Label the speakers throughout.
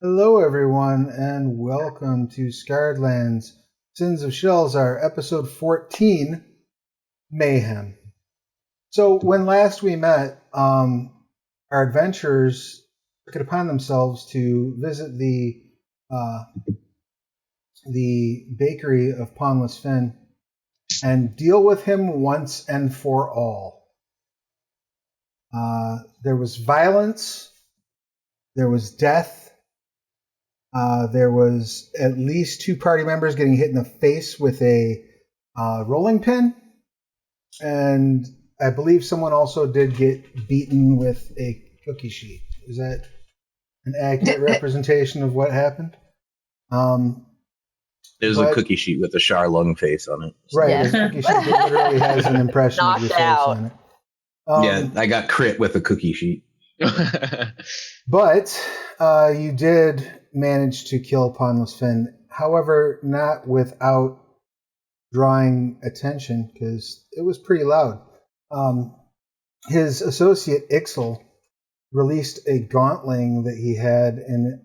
Speaker 1: Hello, everyone, and welcome to Scarred Lands, Sins of Shelzar, Episode 14, Mayhem. So, when last we met, our adventurers took it upon themselves to visit the bakery of Pawnless Finn and deal with him once and for all. There was violence, there was death. There was at least two party members getting hit in the face with a rolling pin. And I believe someone also did get beaten with a cookie sheet. Is that an accurate representation of what happened?
Speaker 2: There's a cookie sheet with a Charlung face on it.
Speaker 1: Right, yeah. A cookie sheet that literally has an impression of your face on it.
Speaker 2: Yeah, I got crit with a cookie sheet.
Speaker 1: But you did manage to kill Pawnless Finn. However, not without drawing attention, because it was pretty loud. His associate Ixel released a gauntling that he had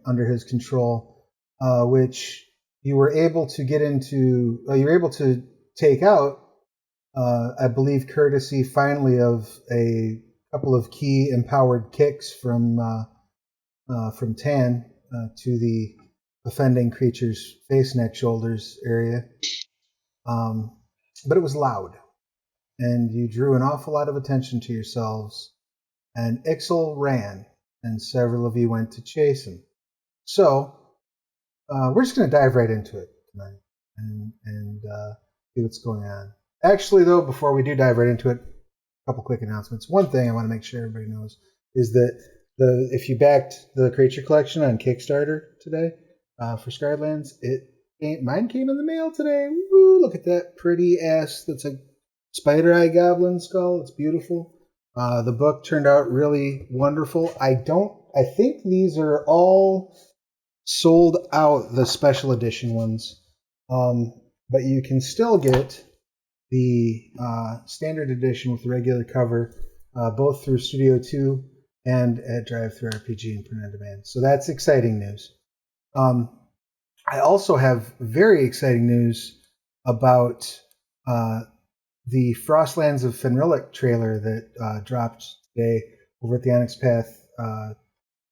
Speaker 1: under his control, which you were able to get into. You were able to take out, I believe, courtesy finally of a couple of key empowered kicks from Tan to the offending creature's face, neck, shoulders area. But it was loud, and you drew an awful lot of attention to yourselves, and Ixel ran, and several of you went to chase him. So we're just going to dive right into it tonight and see what's going on. Actually, though, before we do dive right into it, a couple quick announcements. One thing I want to make sure everybody knows is that if you backed the Creature Collection on Kickstarter today for Scarred Lands, mine came in the mail today. Woo, look at that pretty ass. That's a spider eye goblin skull. It's beautiful. The book turned out really wonderful. I think these are all sold out, the special edition ones. But you can still get the standard edition with the regular cover, both through Studio 2 and at Drive-Thru RPG and Print on Demand. So that's exciting news. I also have very exciting news about the Frostlands of Fenrilik trailer that dropped today over at the Onyx Path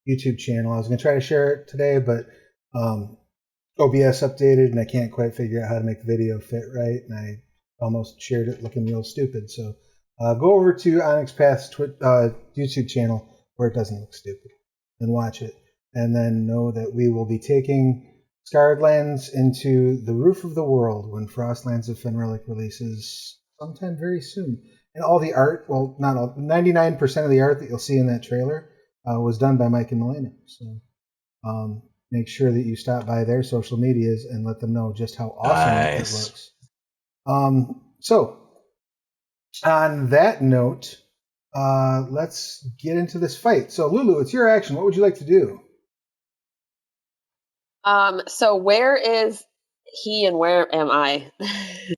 Speaker 1: YouTube channel. I was going to try to share it today, but OBS updated, and I can't quite figure out how to make the video fit right, and I almost shared it looking real stupid. So go over to Onyx Path's YouTube channel where it doesn't look stupid and watch it. And then know that we will be taking Scarred Lands into the roof of the world when Frostlands of Fenrilik releases sometime very soon. And all the art, well, not all, 99% of the art that you'll see in that trailer was done by Mike and Milena. So make sure that you stop by their social medias and let them know just how awesome it looks. So, on that note, let's get into this fight. So, Lulu, it's your action. What would you like to do?
Speaker 3: So where is he and where am I?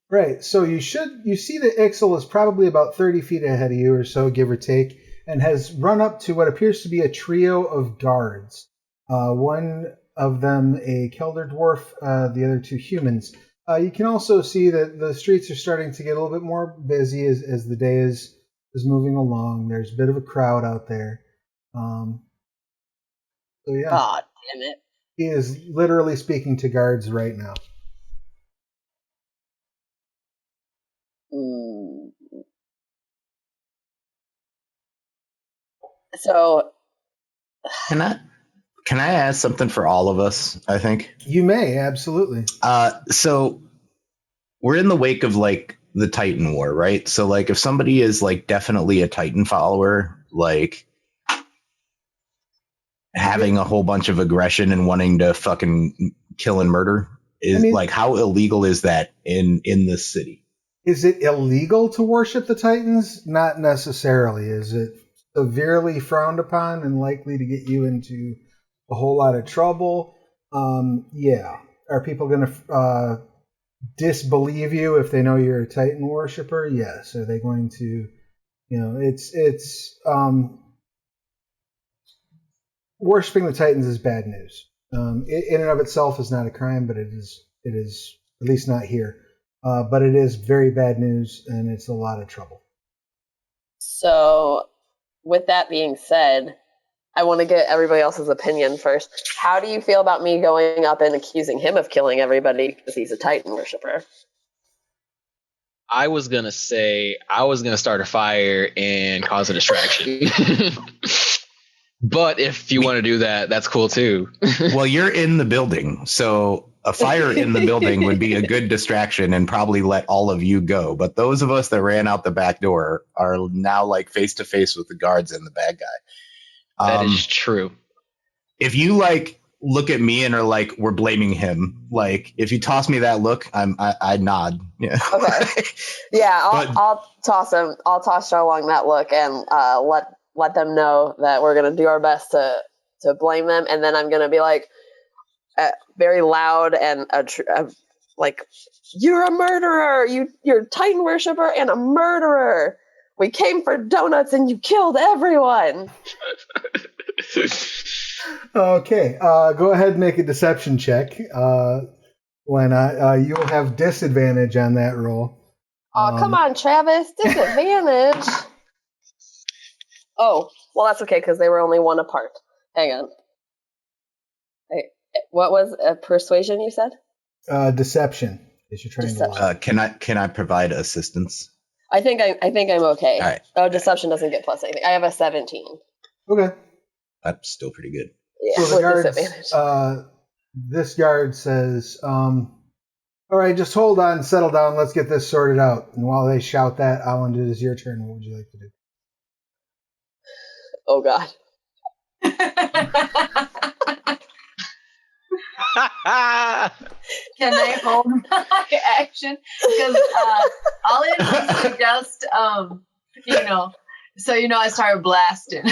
Speaker 1: Right. So you see that Ixel is probably about 30 feet ahead of you or so, give or take, and has run up to what appears to be a trio of guards. One of them a Gelder dwarf, the other two humans. You can also see that the streets are starting to get a little bit more busy as the day is moving along. There's a bit of a crowd out there. So yeah.
Speaker 3: God damn it.
Speaker 1: He is literally speaking to guards right now.
Speaker 3: So
Speaker 2: Can I ask something for all of us, I think?
Speaker 1: You may, absolutely.
Speaker 2: So we're in the wake of like the Titan War, right? So like if somebody is like definitely a Titan follower, like having a whole bunch of aggression and wanting to fucking kill and murder is like, how illegal is that in this city?
Speaker 1: Is it illegal to worship the Titans? Not necessarily. Is it severely frowned upon and likely to get you into a whole lot of trouble? Yeah. Are people going to disbelieve you if they know you're a Titan worshiper? Yes. Are they going to, it's worshiping the Titans is bad news. In and of itself is not a crime, but it is at least not here. But it is very bad news, and it's a lot of trouble.
Speaker 3: So, with that being said, I want to get everybody else's opinion first. How do you feel about me going up and accusing him of killing everybody because he's a Titan worshiper?
Speaker 4: I was gonna start a fire and cause a distraction. But if you want to do that, that's cool too.
Speaker 2: Well, you're in the building, so a fire in the building would be a good distraction and probably let all of you go. But those of us that ran out the back door are now like face to face with the guards and the bad guy.
Speaker 4: That is true.
Speaker 2: If you like look at me and are like, we're blaming him, like if you toss me that look, I nod. Yeah.
Speaker 3: Okay. Yeah, I'll toss him. I'll toss Sharlong that look and let them know that we're gonna do our best to blame them, and then I'm gonna be like very loud and like, you're a murderer. You're a Titan worshiper and a murderer. We came for donuts and you killed everyone.
Speaker 1: Okay, go ahead and make a deception check. When you'll have disadvantage on that roll.
Speaker 3: Oh, come on, Travis. Disadvantage. Oh, well, that's okay because they were only one apart. Hang on. What was persuasion you said?
Speaker 1: Deception. Is you're trying to lie.
Speaker 2: Can I provide assistance?
Speaker 3: I think I'm okay.
Speaker 2: All right.
Speaker 3: Oh, deception doesn't get plus anything. I have a 17.
Speaker 1: Okay.
Speaker 2: That's still pretty good.
Speaker 3: Yeah,
Speaker 1: so the guards, this guard says, all right, just hold on, settle down, let's get this sorted out. And while they shout that, Alan, it is your turn. What would you like to do?
Speaker 3: Oh, God.
Speaker 5: Can I hold my action? Because Alan would suggest, I started blasting.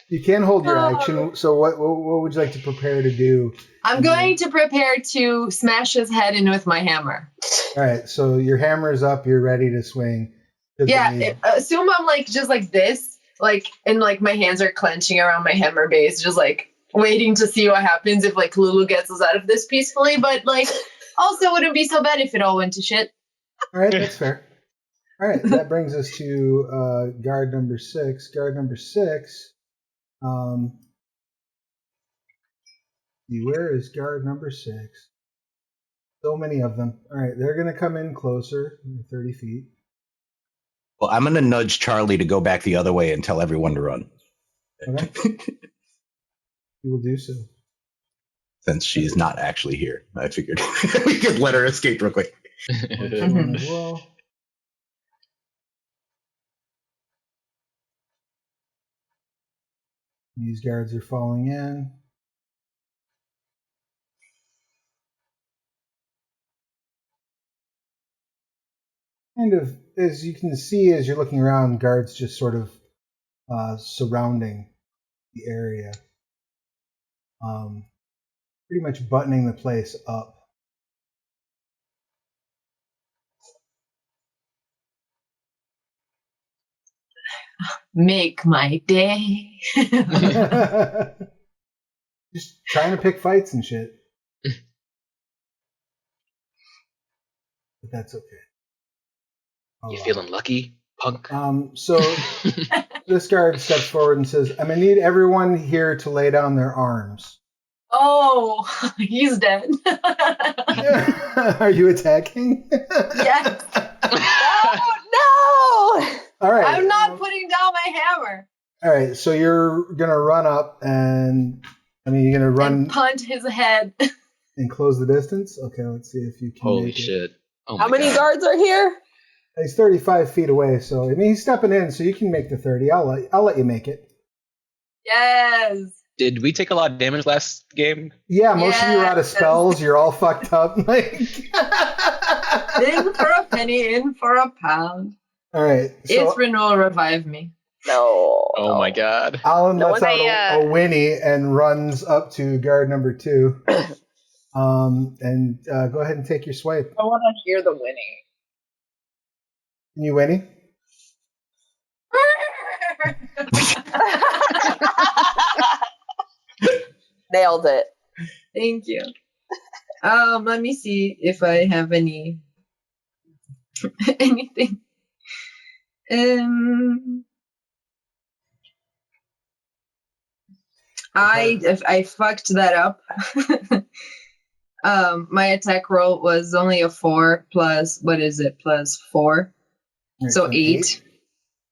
Speaker 1: You can hold your action. So what would you like to prepare to do?
Speaker 5: I'm going to prepare to smash his head in with my hammer.
Speaker 1: All right. So your hammer is up. You're ready to swing.
Speaker 5: Yeah. Assume I'm like just like this, like, and like my hands are clenching around my hammer base, just like waiting to see what happens if like Lulu gets us out of this peacefully. But like, also wouldn't be so bad if it all went to shit.
Speaker 1: All right, that's fair. All right, that brings us to guard number 6. Guard number 6. Where is guard number 6? So many of them. All right, they're going to come in closer, 30 feet.
Speaker 2: Well, I'm going to nudge Charlie to go back the other way and tell everyone to run.
Speaker 1: Okay. You will do so.
Speaker 2: Since she's not actually here, I figured we could let her escape real quick.
Speaker 1: As well. These guards are falling in. Kind of, as you can see, as you're looking around, guards just sort of surrounding the area. Pretty much buttoning the place up.
Speaker 5: Make my day.
Speaker 1: Just trying to pick fights and shit. But that's okay.
Speaker 4: You feeling lucky, punk?
Speaker 1: So this guard steps forward and says, I'm going to need everyone here to lay down their arms.
Speaker 5: Oh, he's dead.
Speaker 1: Are you attacking?
Speaker 5: Yes.
Speaker 3: No!
Speaker 1: All right.
Speaker 5: I'm not putting down my hammer.
Speaker 1: All right, so you're going to run up and, you're going to run.
Speaker 5: And punt his head.
Speaker 1: And close the distance? Okay, let's see if you can
Speaker 4: Holy
Speaker 1: make
Speaker 4: shit. Oh
Speaker 3: How many guards are here?
Speaker 1: He's 35 feet away, so he's stepping in, so you can make the 30. I'll let you make it.
Speaker 5: Yes.
Speaker 4: Did we take a lot of damage last game?
Speaker 1: Yeah, most of you are out of spells. You're all fucked up.
Speaker 5: In for a penny, in for a pound.
Speaker 1: All right. So
Speaker 5: Renewal revive me.
Speaker 3: No.
Speaker 4: Oh my god.
Speaker 1: Alan lets out a whinny and runs up to guard number 2. And go ahead and take your swipe.
Speaker 5: I want to hear the whinny.
Speaker 1: Can you whinny?
Speaker 3: nailed it.
Speaker 5: Thank you. Let me see if I have anything. I fucked that up. My attack roll was only a 4 plus, what is it? Plus 4.
Speaker 1: Right,
Speaker 5: So 8.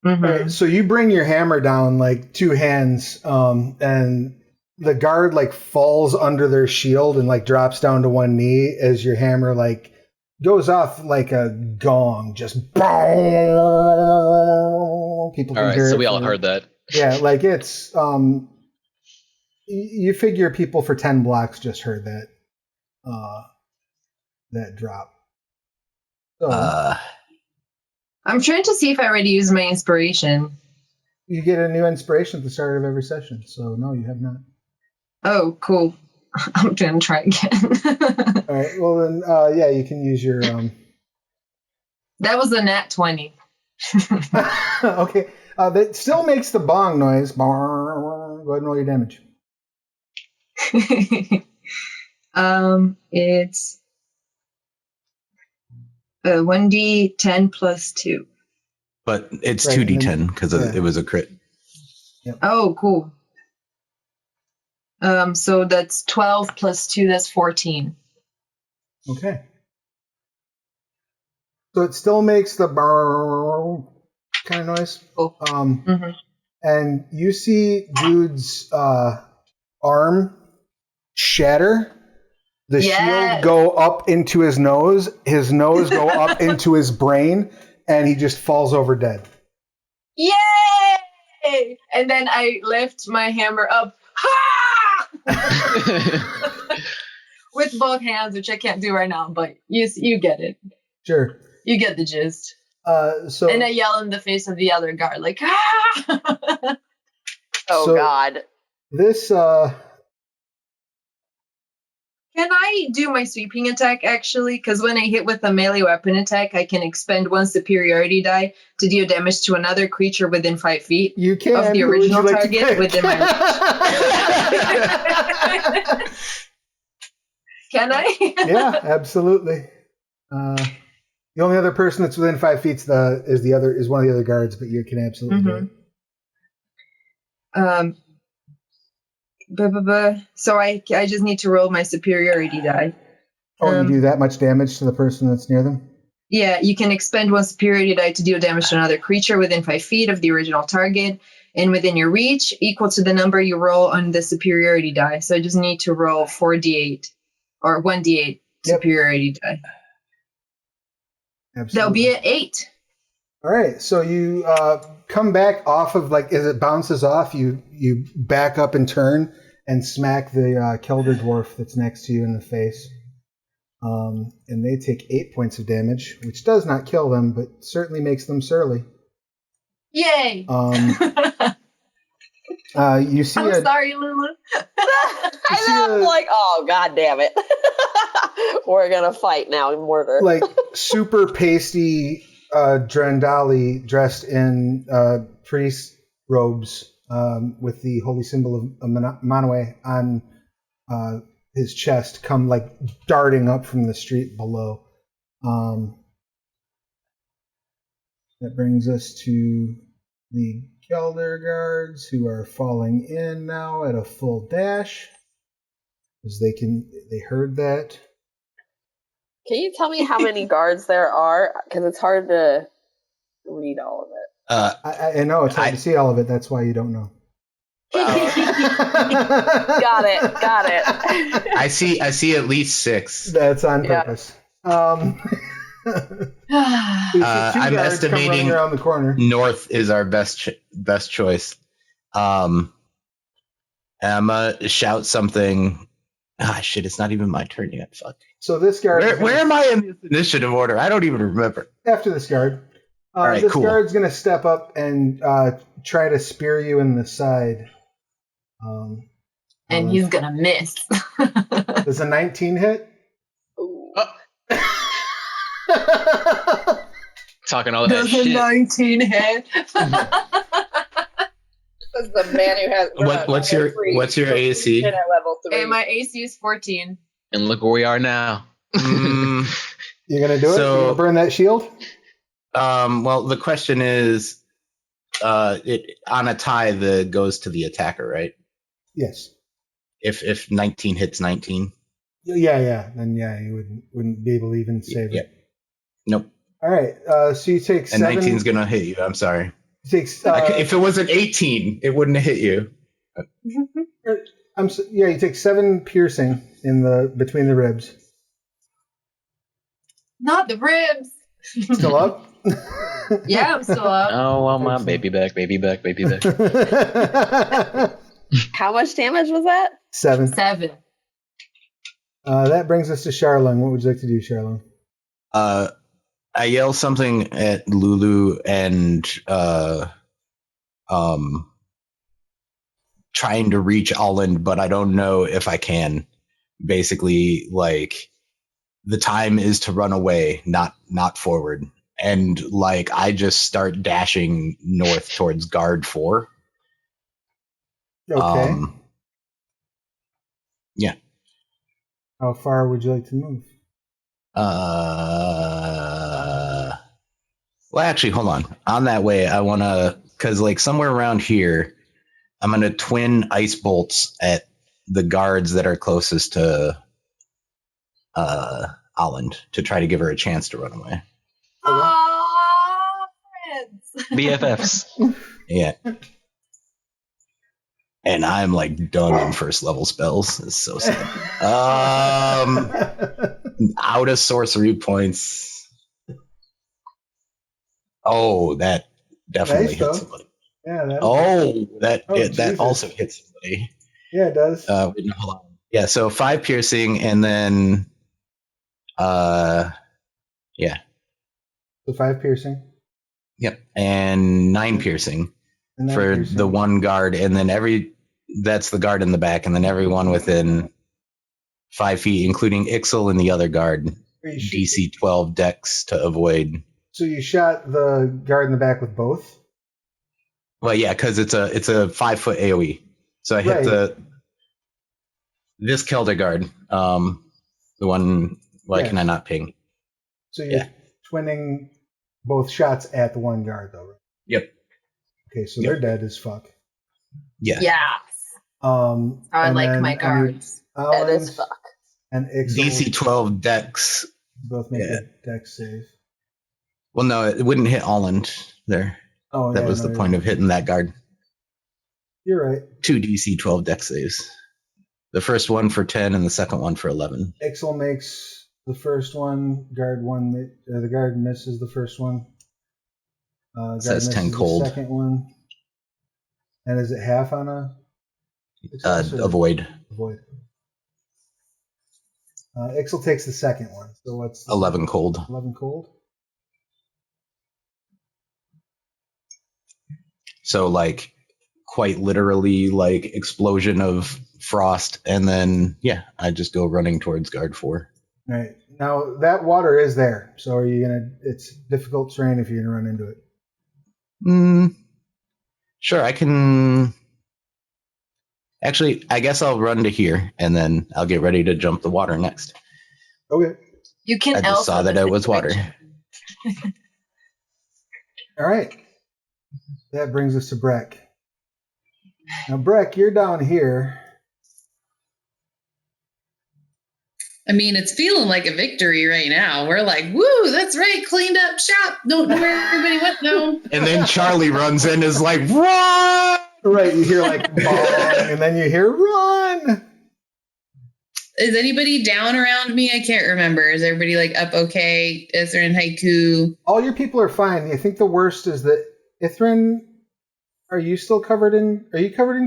Speaker 5: Mm-hmm.
Speaker 1: All right, so you bring your hammer down like two hands, and the guard like falls under their shield and like drops down to one knee as your hammer like goes off like a gong, just boom. People
Speaker 4: All
Speaker 1: can
Speaker 4: right,
Speaker 1: hear
Speaker 4: so
Speaker 1: it
Speaker 4: we all
Speaker 1: from-
Speaker 4: heard that.
Speaker 1: Yeah, like it's you figure people for 10 blocks just heard that drop. So
Speaker 5: I'm trying to see if I already used my inspiration.
Speaker 1: you get a new inspiration at the start of every session. So no, you have not.
Speaker 5: Oh, cool. I'm gonna try again.
Speaker 1: All right. Well then, yeah, you can use your.
Speaker 5: That was a nat 20.
Speaker 1: Okay. That still makes the bong noise. Go ahead and roll your damage.
Speaker 5: It's 1d10 plus 2.
Speaker 2: But it's
Speaker 1: Right,
Speaker 2: 2d10 because it was a crit.
Speaker 5: Oh, cool. So that's 12 plus 2, that's 14.
Speaker 1: Okay. So it still makes the kind of noise.
Speaker 5: Oh. Mm-hmm.
Speaker 1: And you see dude's arm shatter. The shield go up into his nose go up into his brain, and he just falls over dead.
Speaker 5: Yay! And then I lift my hammer up. Ha! With both hands, which I can't do right now, but you get it.
Speaker 1: Sure.
Speaker 5: You get the gist.
Speaker 1: So
Speaker 5: and I yell in the face of the other guard, like, ah!
Speaker 3: Oh, God.
Speaker 1: This,
Speaker 5: Can I do my sweeping attack, actually? Because when I hit with a melee weapon attack, I can expend one superiority die to deal damage to another creature within 5 feet
Speaker 1: you can
Speaker 5: of the original target within my reach. Can I?
Speaker 1: Yeah, absolutely. The only other person that's within 5 feet is one of the other guards, but you can absolutely do it.
Speaker 5: So I just need to roll my superiority die.
Speaker 1: Oh, you do that much damage to the person that's near them?
Speaker 5: Yeah, you can expend one superiority die to deal damage to another creature within 5 feet of the original target and within your reach, equal to the number you roll on the superiority die. So I just need to roll 4d8 or 1d8 superiority die.
Speaker 1: Absolutely.
Speaker 5: That'll be an 8.
Speaker 1: All right, so you come back off of, like, as it bounces off, you back up and turn and smack the Gelder dwarf that's next to you in the face. And they take 8 points of damage, which does not kill them, but certainly makes them surly.
Speaker 5: Yay!
Speaker 1: You see
Speaker 5: I'm sorry, Lulu.
Speaker 3: I know, I'm like, oh, God damn it. We're going to fight now in mortar.
Speaker 1: like super pasty Drendali dressed in priest robes with the holy symbol of Manoe on his chest come like darting up from the street below. That brings us to the Gelder Guards, who are falling in now at a full dash, because they heard that.
Speaker 3: Can you tell me how many guards there are? Because it's hard to read all of it.
Speaker 1: I know it's hard to see all of it. That's why you don't know.
Speaker 3: Got it.
Speaker 2: I see at least 6.
Speaker 1: That's on purpose.
Speaker 2: I'm estimating
Speaker 1: around the corner.
Speaker 2: North is our best choice. I'm gonna shout something. Ah, shit! It's not even my turn yet. Fuck.
Speaker 1: So this guard.
Speaker 2: Where am I in this initiative order? I don't even remember.
Speaker 1: After this guard.
Speaker 2: All right,
Speaker 1: this
Speaker 2: cool.
Speaker 1: guard's gonna step up and try to spear you in the side.
Speaker 5: And he's gonna miss.
Speaker 1: Does a 19 hit?
Speaker 4: Talking all that
Speaker 5: Does
Speaker 4: shit.
Speaker 5: a 19 hit?
Speaker 6: Says the man who has.
Speaker 2: What's your AC?
Speaker 6: At level 3.
Speaker 5: And my AC is 14.
Speaker 4: And look where we are now.
Speaker 1: You're gonna do it?
Speaker 2: So-
Speaker 1: You're gonna burn that shield?
Speaker 2: Well, the question is, it on a tie, the goes to the attacker, right?
Speaker 1: Yes.
Speaker 2: If 19 hits 19.
Speaker 1: Yeah. Then you wouldn't be able to even save
Speaker 2: Yep.
Speaker 1: it.
Speaker 2: Nope.
Speaker 1: All right. So you take
Speaker 2: And
Speaker 1: 7.
Speaker 2: 19's gonna hit you. I'm sorry.
Speaker 1: You take,
Speaker 2: If it was an 18, it wouldn't have hit you.
Speaker 1: you take 7 piercing in between the ribs.
Speaker 5: Not the ribs.
Speaker 1: Still up?
Speaker 5: Yeah, I'm still up.
Speaker 4: Oh, well, my baby back.
Speaker 3: How much damage was that?
Speaker 1: 7.
Speaker 5: 7.
Speaker 1: That brings us to Charlene. What would you like to do, Charlene?
Speaker 2: I yell something at Lulu and trying to reach Alland, but I don't know if I can. Basically, like, the time is to run away, not forward. And like I just start dashing north towards guard 4.
Speaker 1: Okay.
Speaker 2: Yeah.
Speaker 1: How far would you like to move?
Speaker 2: Well, actually, hold on. On that way, I want to, because like somewhere around here, I'm going to twin ice bolts at the guards that are closest to Alland to try to give her a chance to run away.
Speaker 5: Oh, friends.
Speaker 4: BFFs.
Speaker 2: Yeah. And I'm like done in first level spells. It's so sad. Out of sorcery points. Oh, that definitely
Speaker 1: Nice,
Speaker 2: hit
Speaker 1: though.
Speaker 2: somebody.
Speaker 1: Yeah.
Speaker 2: That
Speaker 1: Jesus.
Speaker 2: also hits somebody.
Speaker 1: Yeah, it does.
Speaker 2: Wait, no, hold on. Yeah, so 5 piercing and then yeah.
Speaker 1: So 5 piercing.
Speaker 2: Yep. And 9 piercing
Speaker 1: And 9
Speaker 2: for
Speaker 1: piercing.
Speaker 2: the one guard, and then that's the guard in the back, and then everyone within 5 feet, including Ixel and the other guard, DC 12 dex to avoid.
Speaker 1: So you shot the guard in the back with both?
Speaker 2: Well, yeah, because it's a 5-foot AoE. So I hit
Speaker 1: Right.
Speaker 2: this Gelder Guard, the one. Why
Speaker 1: Yeah.
Speaker 2: can I not ping?
Speaker 1: So you're twinning both shots at the one guard, though, right?
Speaker 2: Yep.
Speaker 1: Okay, so
Speaker 2: Yep.
Speaker 1: they're dead as fuck.
Speaker 2: Yeah.
Speaker 5: Yes. I
Speaker 1: and
Speaker 5: like
Speaker 1: then
Speaker 5: my
Speaker 1: I need
Speaker 5: guards.
Speaker 3: That is
Speaker 1: Alland
Speaker 3: fuck.
Speaker 1: and Ixel
Speaker 2: DC 12 dex.
Speaker 1: both make a dex save.
Speaker 2: Well, no, it wouldn't hit Alland there.
Speaker 1: Oh,
Speaker 2: That
Speaker 1: yeah,
Speaker 2: was
Speaker 1: no,
Speaker 2: the point of hitting that guard.
Speaker 1: You're right.
Speaker 2: 2 DC 12 dex saves. The first one for 10 and the second one for 11.
Speaker 1: Ixel makes the first one. The guard misses the first one. Guard
Speaker 2: Says 10
Speaker 1: misses
Speaker 2: cold.
Speaker 1: The second one. And is it half on a?
Speaker 2: Avoid.
Speaker 1: Avoid. Ixel takes the second one. So what's
Speaker 2: 11 cold.
Speaker 1: 11 cold.
Speaker 2: So like quite literally like explosion of frost, and then I just go running towards guard 4.
Speaker 1: Right. Now that water is there. So are you gonna? It's difficult terrain if you're gonna run into it.
Speaker 2: Sure, I can. Actually, I guess I'll run to here, and then I'll get ready to jump the water next.
Speaker 1: Okay.
Speaker 5: You can
Speaker 2: I just saw that it was water.
Speaker 1: All right. That brings us to Breck. Now, Breck, you're down here.
Speaker 7: I mean, it's feeling like a victory right now. We're like, woo, that's right, cleaned up shop. Don't know where everybody went though.
Speaker 2: And then Charlie runs in, is like, run!
Speaker 1: Right, you hear like bong, and then you hear run.
Speaker 7: Is anybody down around me? I can't remember. Is everybody like up okay? Is there in haiku?
Speaker 1: All your people are fine. I think the worst is that Ithrin, are you covered in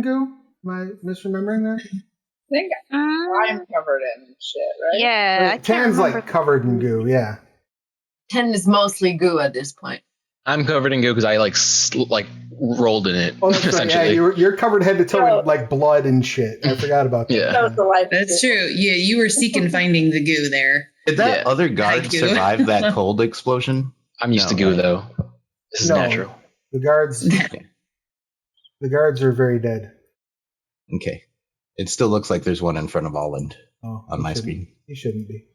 Speaker 1: goo? Am I misremembering that?
Speaker 6: I think I'm covered in shit, right?
Speaker 8: Yeah, I can't
Speaker 1: Tan's
Speaker 8: remember.
Speaker 1: like covered in goo, yeah.
Speaker 5: 10 is mostly goo at this point.
Speaker 4: I'm covered in goo because I like rolled in it.
Speaker 1: Oh, that's right. Yeah,
Speaker 4: essentially.
Speaker 1: you're covered head to toe in like blood and shit. I forgot about that.
Speaker 4: Yeah.
Speaker 6: That was the life.
Speaker 7: That's true. Yeah, you were seeking finding the goo there.
Speaker 2: Did that other guard
Speaker 7: Haiku.
Speaker 2: survive that cold explosion?
Speaker 4: I'm used to goo though. This is
Speaker 1: No.
Speaker 4: natural.
Speaker 1: The guards. The guards are very dead.
Speaker 2: Okay. It still looks like there's one in front of Holland on my screen.
Speaker 1: He shouldn't be.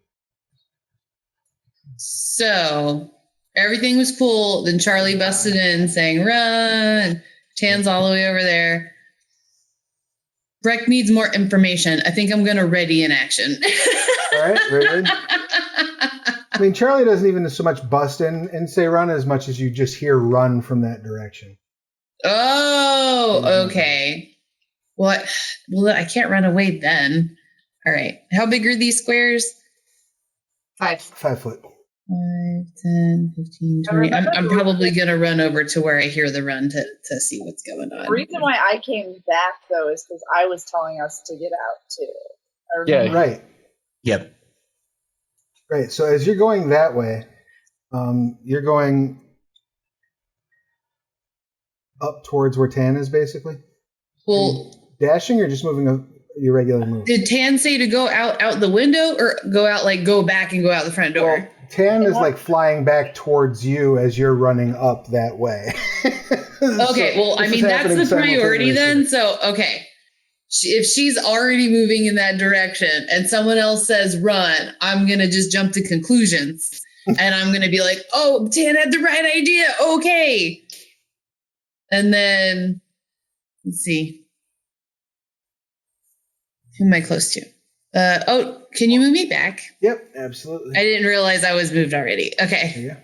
Speaker 7: So everything was cool. Then Charlie busted in saying, run. Tan's all the way over there. Breck needs more information. I think I'm going to ready in action.
Speaker 1: All right, very good. I mean, Charlie doesn't even so much bust in and say run as much as you just hear run from that direction.
Speaker 7: Oh, okay. Well, I can't run away then. All right. How big are these squares?
Speaker 5: 5.
Speaker 1: 5 foot.
Speaker 7: 5, 10, 15, 20. I'm probably going to run over to where I hear the run to see what's going on.
Speaker 6: The reason why I came back, though, is because I was telling us to get out, too.
Speaker 4: Yeah.
Speaker 1: Right.
Speaker 2: Yep.
Speaker 1: Right. So as you're going that way, you're going up towards where Tan is, basically?
Speaker 7: Well,
Speaker 1: dashing or just moving your regular move?
Speaker 7: Did Tan say to go out the window or go back and go out the front door?
Speaker 1: Well, Tan is like flying back towards you as you're running up that way.
Speaker 7: Okay, well, I mean, that's the priority then. So, okay. If she's already moving in that direction and someone else says run, I'm going to just jump to conclusions. And I'm going to be like, oh, Tan had the right idea. Okay. And then, let's see. Who am I close to? Can you move me back?
Speaker 1: Yep, absolutely.
Speaker 7: I didn't realize I was moved already. Okay.
Speaker 1: Yeah.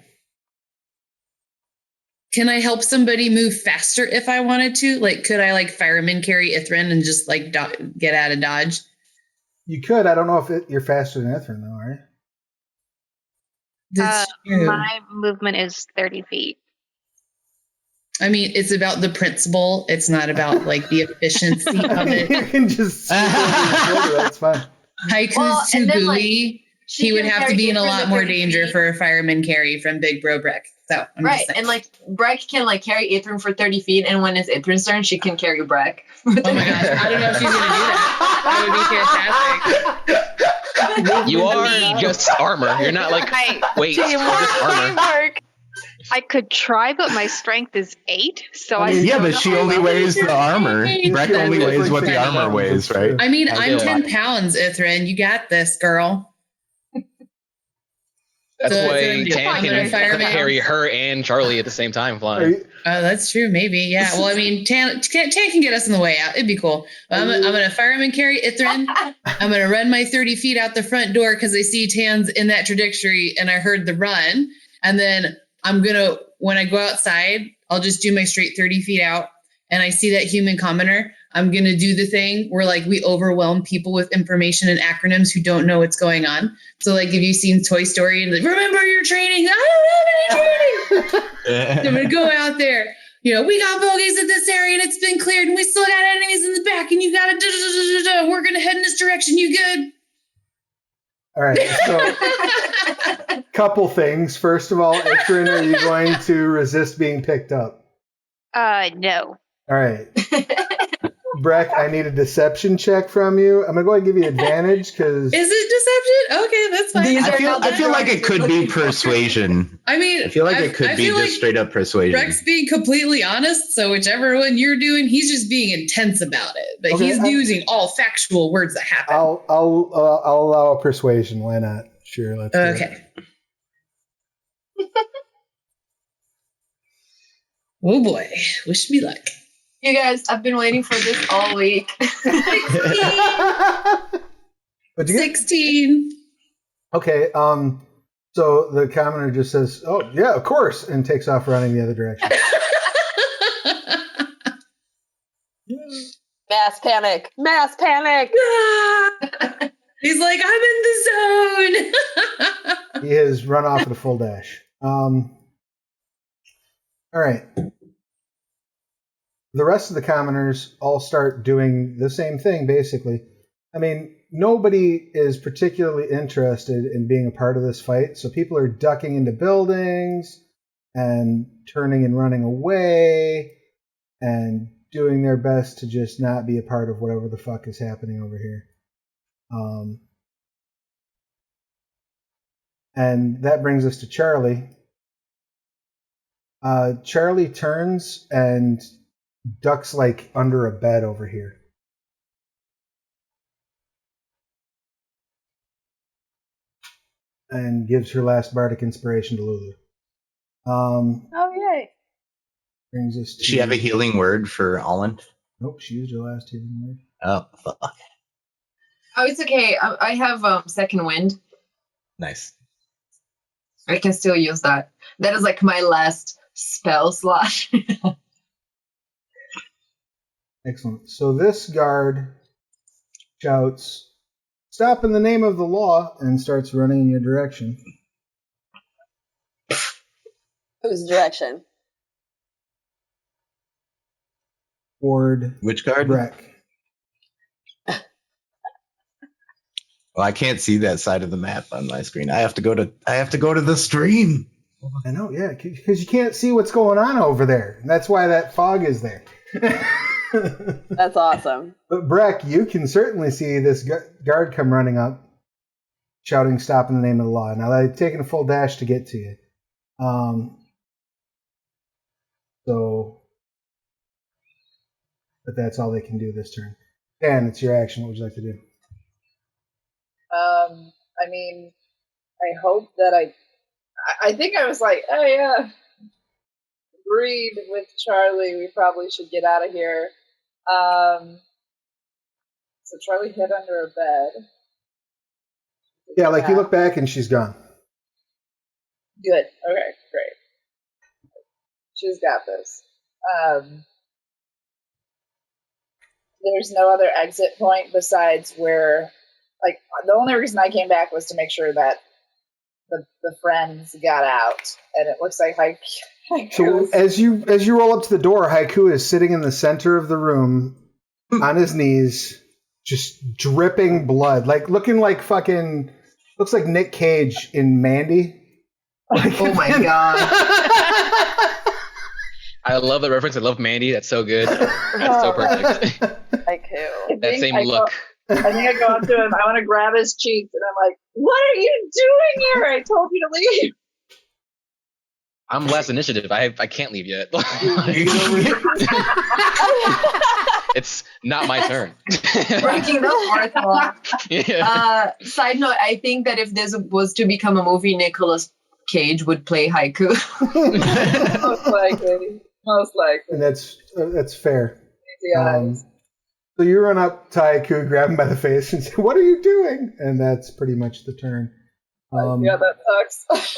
Speaker 7: Can I help somebody move faster if I wanted to? Like, could I fireman carry Ithrin and just get out of dodge?
Speaker 1: You could. I don't know if you're faster than Ithrin though, are you?
Speaker 7: That's true.
Speaker 8: My movement is 30 feet.
Speaker 7: I mean, it's about the principle. It's not about the efficiency of it.
Speaker 1: You can just swoop over your shoulder. That's fine.
Speaker 7: Haiku's too gooey. He would have to be in a lot more danger for a fireman carry from Big Bro Breck. So I'm
Speaker 5: right,
Speaker 7: just
Speaker 5: and Breck can carry Ithrin for 30 feet, and when it's Ithrin's turn, she can carry Breck.
Speaker 7: Oh my gosh, I don't know if she's gonna do that. That would be fantastic.
Speaker 4: You are just armor. You're not weight. You're just armor.
Speaker 8: I could try, but my strength is 8, so
Speaker 2: but she only weighs the armor. Breck only weighs what the armor weighs, right?
Speaker 7: I mean, I'm 10 pounds, Ithrin. You got this, girl.
Speaker 4: That's
Speaker 7: So
Speaker 4: why Tan can
Speaker 7: fireman
Speaker 4: carry her and Charlie at the same time flying.
Speaker 7: Oh, that's true. Maybe. Yeah. Well, I mean, Tan can get us on the way out. It'd be cool. I'm going to fireman carry Ithrin. I'm going to run my 30 feet out the front door because I see Tan's in that trajectory and I heard the run. And then I'm going to, when I go outside, I'll just do my straight 30 feet out and I see that human commoner. I'm going to do the thing where we overwhelm people with information and acronyms who don't know what's going on. So if you've seen Toy Story and remember your training, I don't have any training. I'm going to go out there. We got bogeys in this area and it's been cleared and we still got enemies in the back and you got to, we're going to head in this direction. You good?
Speaker 1: All right. So couple things. First of all, Ithrin, are you going to resist being picked up?
Speaker 8: No.
Speaker 1: All right. Breck, I need a deception check from you. I'm going to go ahead and give you advantage because...
Speaker 7: Is it deception? Okay, that's fine.
Speaker 2: I feel like it could be persuasion.
Speaker 7: I mean...
Speaker 2: I feel like it could be just straight up persuasion.
Speaker 7: Breck's being completely honest, so whichever one you're doing, he's just being intense about it. But he's using all factual words that happen.
Speaker 1: I'll allow a persuasion. Why not? Sure, let's do it.
Speaker 7: Okay. Oh boy, wish me luck.
Speaker 5: You guys, I've been waiting for this all week.
Speaker 1: 16. What'd you get?
Speaker 7: 16.
Speaker 1: Okay, so the commoner just says, oh, yeah, of course, and takes off running the other direction.
Speaker 3: Mass panic. Mass panic.
Speaker 7: He's like, I'm in the zone.
Speaker 1: He has run off at a full dash. All right. The rest of the commoners all start doing the same thing, basically. I mean, nobody is particularly interested in being a part of this fight, so people are ducking into buildings and turning and running away and doing their best to just not be a part of whatever the fuck is happening over here. And that brings us to Charlie. Charlie turns and ducks like under a bed over here. And gives her last bardic inspiration to Lulu.
Speaker 6: Oh, yay.
Speaker 1: Brings us to...
Speaker 2: Does she have a healing word for Alland?
Speaker 1: Nope, she used her last healing word.
Speaker 2: Oh, fuck.
Speaker 5: Oh, it's okay. I have second wind.
Speaker 2: Nice.
Speaker 5: I can still use that. That is like my last spell slot.
Speaker 1: Excellent. So this guard shouts, "Stop in the name of the law," and starts running in your direction.
Speaker 3: Whose direction?
Speaker 1: Toward
Speaker 2: Which guard?
Speaker 1: Breck.
Speaker 2: Well, I can't see that side of the map on my screen. I have to go to the stream.
Speaker 1: I know, yeah, because you can't see what's going on over there. And that's why that fog is there.
Speaker 3: That's awesome.
Speaker 1: But Breck, you can certainly see this guard come running up, shouting, "Stop in the name of the law." Now, they've taken a full dash to get to you. But that's all they can do this turn. Dan, it's your action. What would you like to do?
Speaker 6: I mean, I hope that I think I was like, oh yeah, agreed with Charlie. We probably should get out of here. So Charlie hid under a bed.
Speaker 1: Yeah, like you look back and she's gone.
Speaker 6: Good. Okay, great. She's got this. There's no other exit point besides where, like, the only reason I came back was to make sure that the friends got out, and it looks like Haiku.
Speaker 1: So as you roll up to the door, Haiku is sitting in the center of the room, on his knees, just dripping blood, like looking like fucking, looks like Nick Cage in Mandy. Like,
Speaker 5: Oh my god.
Speaker 4: I love the reference. I love Mandy. That's so good. That's so perfect.
Speaker 3: Haiku.
Speaker 4: That same look.
Speaker 6: I think I go up to him. I want to grab his cheeks, and I'm like, "What are you doing here? I told you to leave."
Speaker 4: I'm last initiative. I can't leave yet. It's not my turn.
Speaker 5: Breaking the fourth wall.
Speaker 4: Yeah.
Speaker 5: Side note, I think that if this was to become a movie, Nicolas Cage would play Haiku.
Speaker 6: Most likely.
Speaker 1: And that's fair.
Speaker 6: Yeah.
Speaker 1: So you run up to Haiku, grab him by the face, and say, "What are you doing?" And that's pretty much the turn.
Speaker 6: Yeah, that sucks.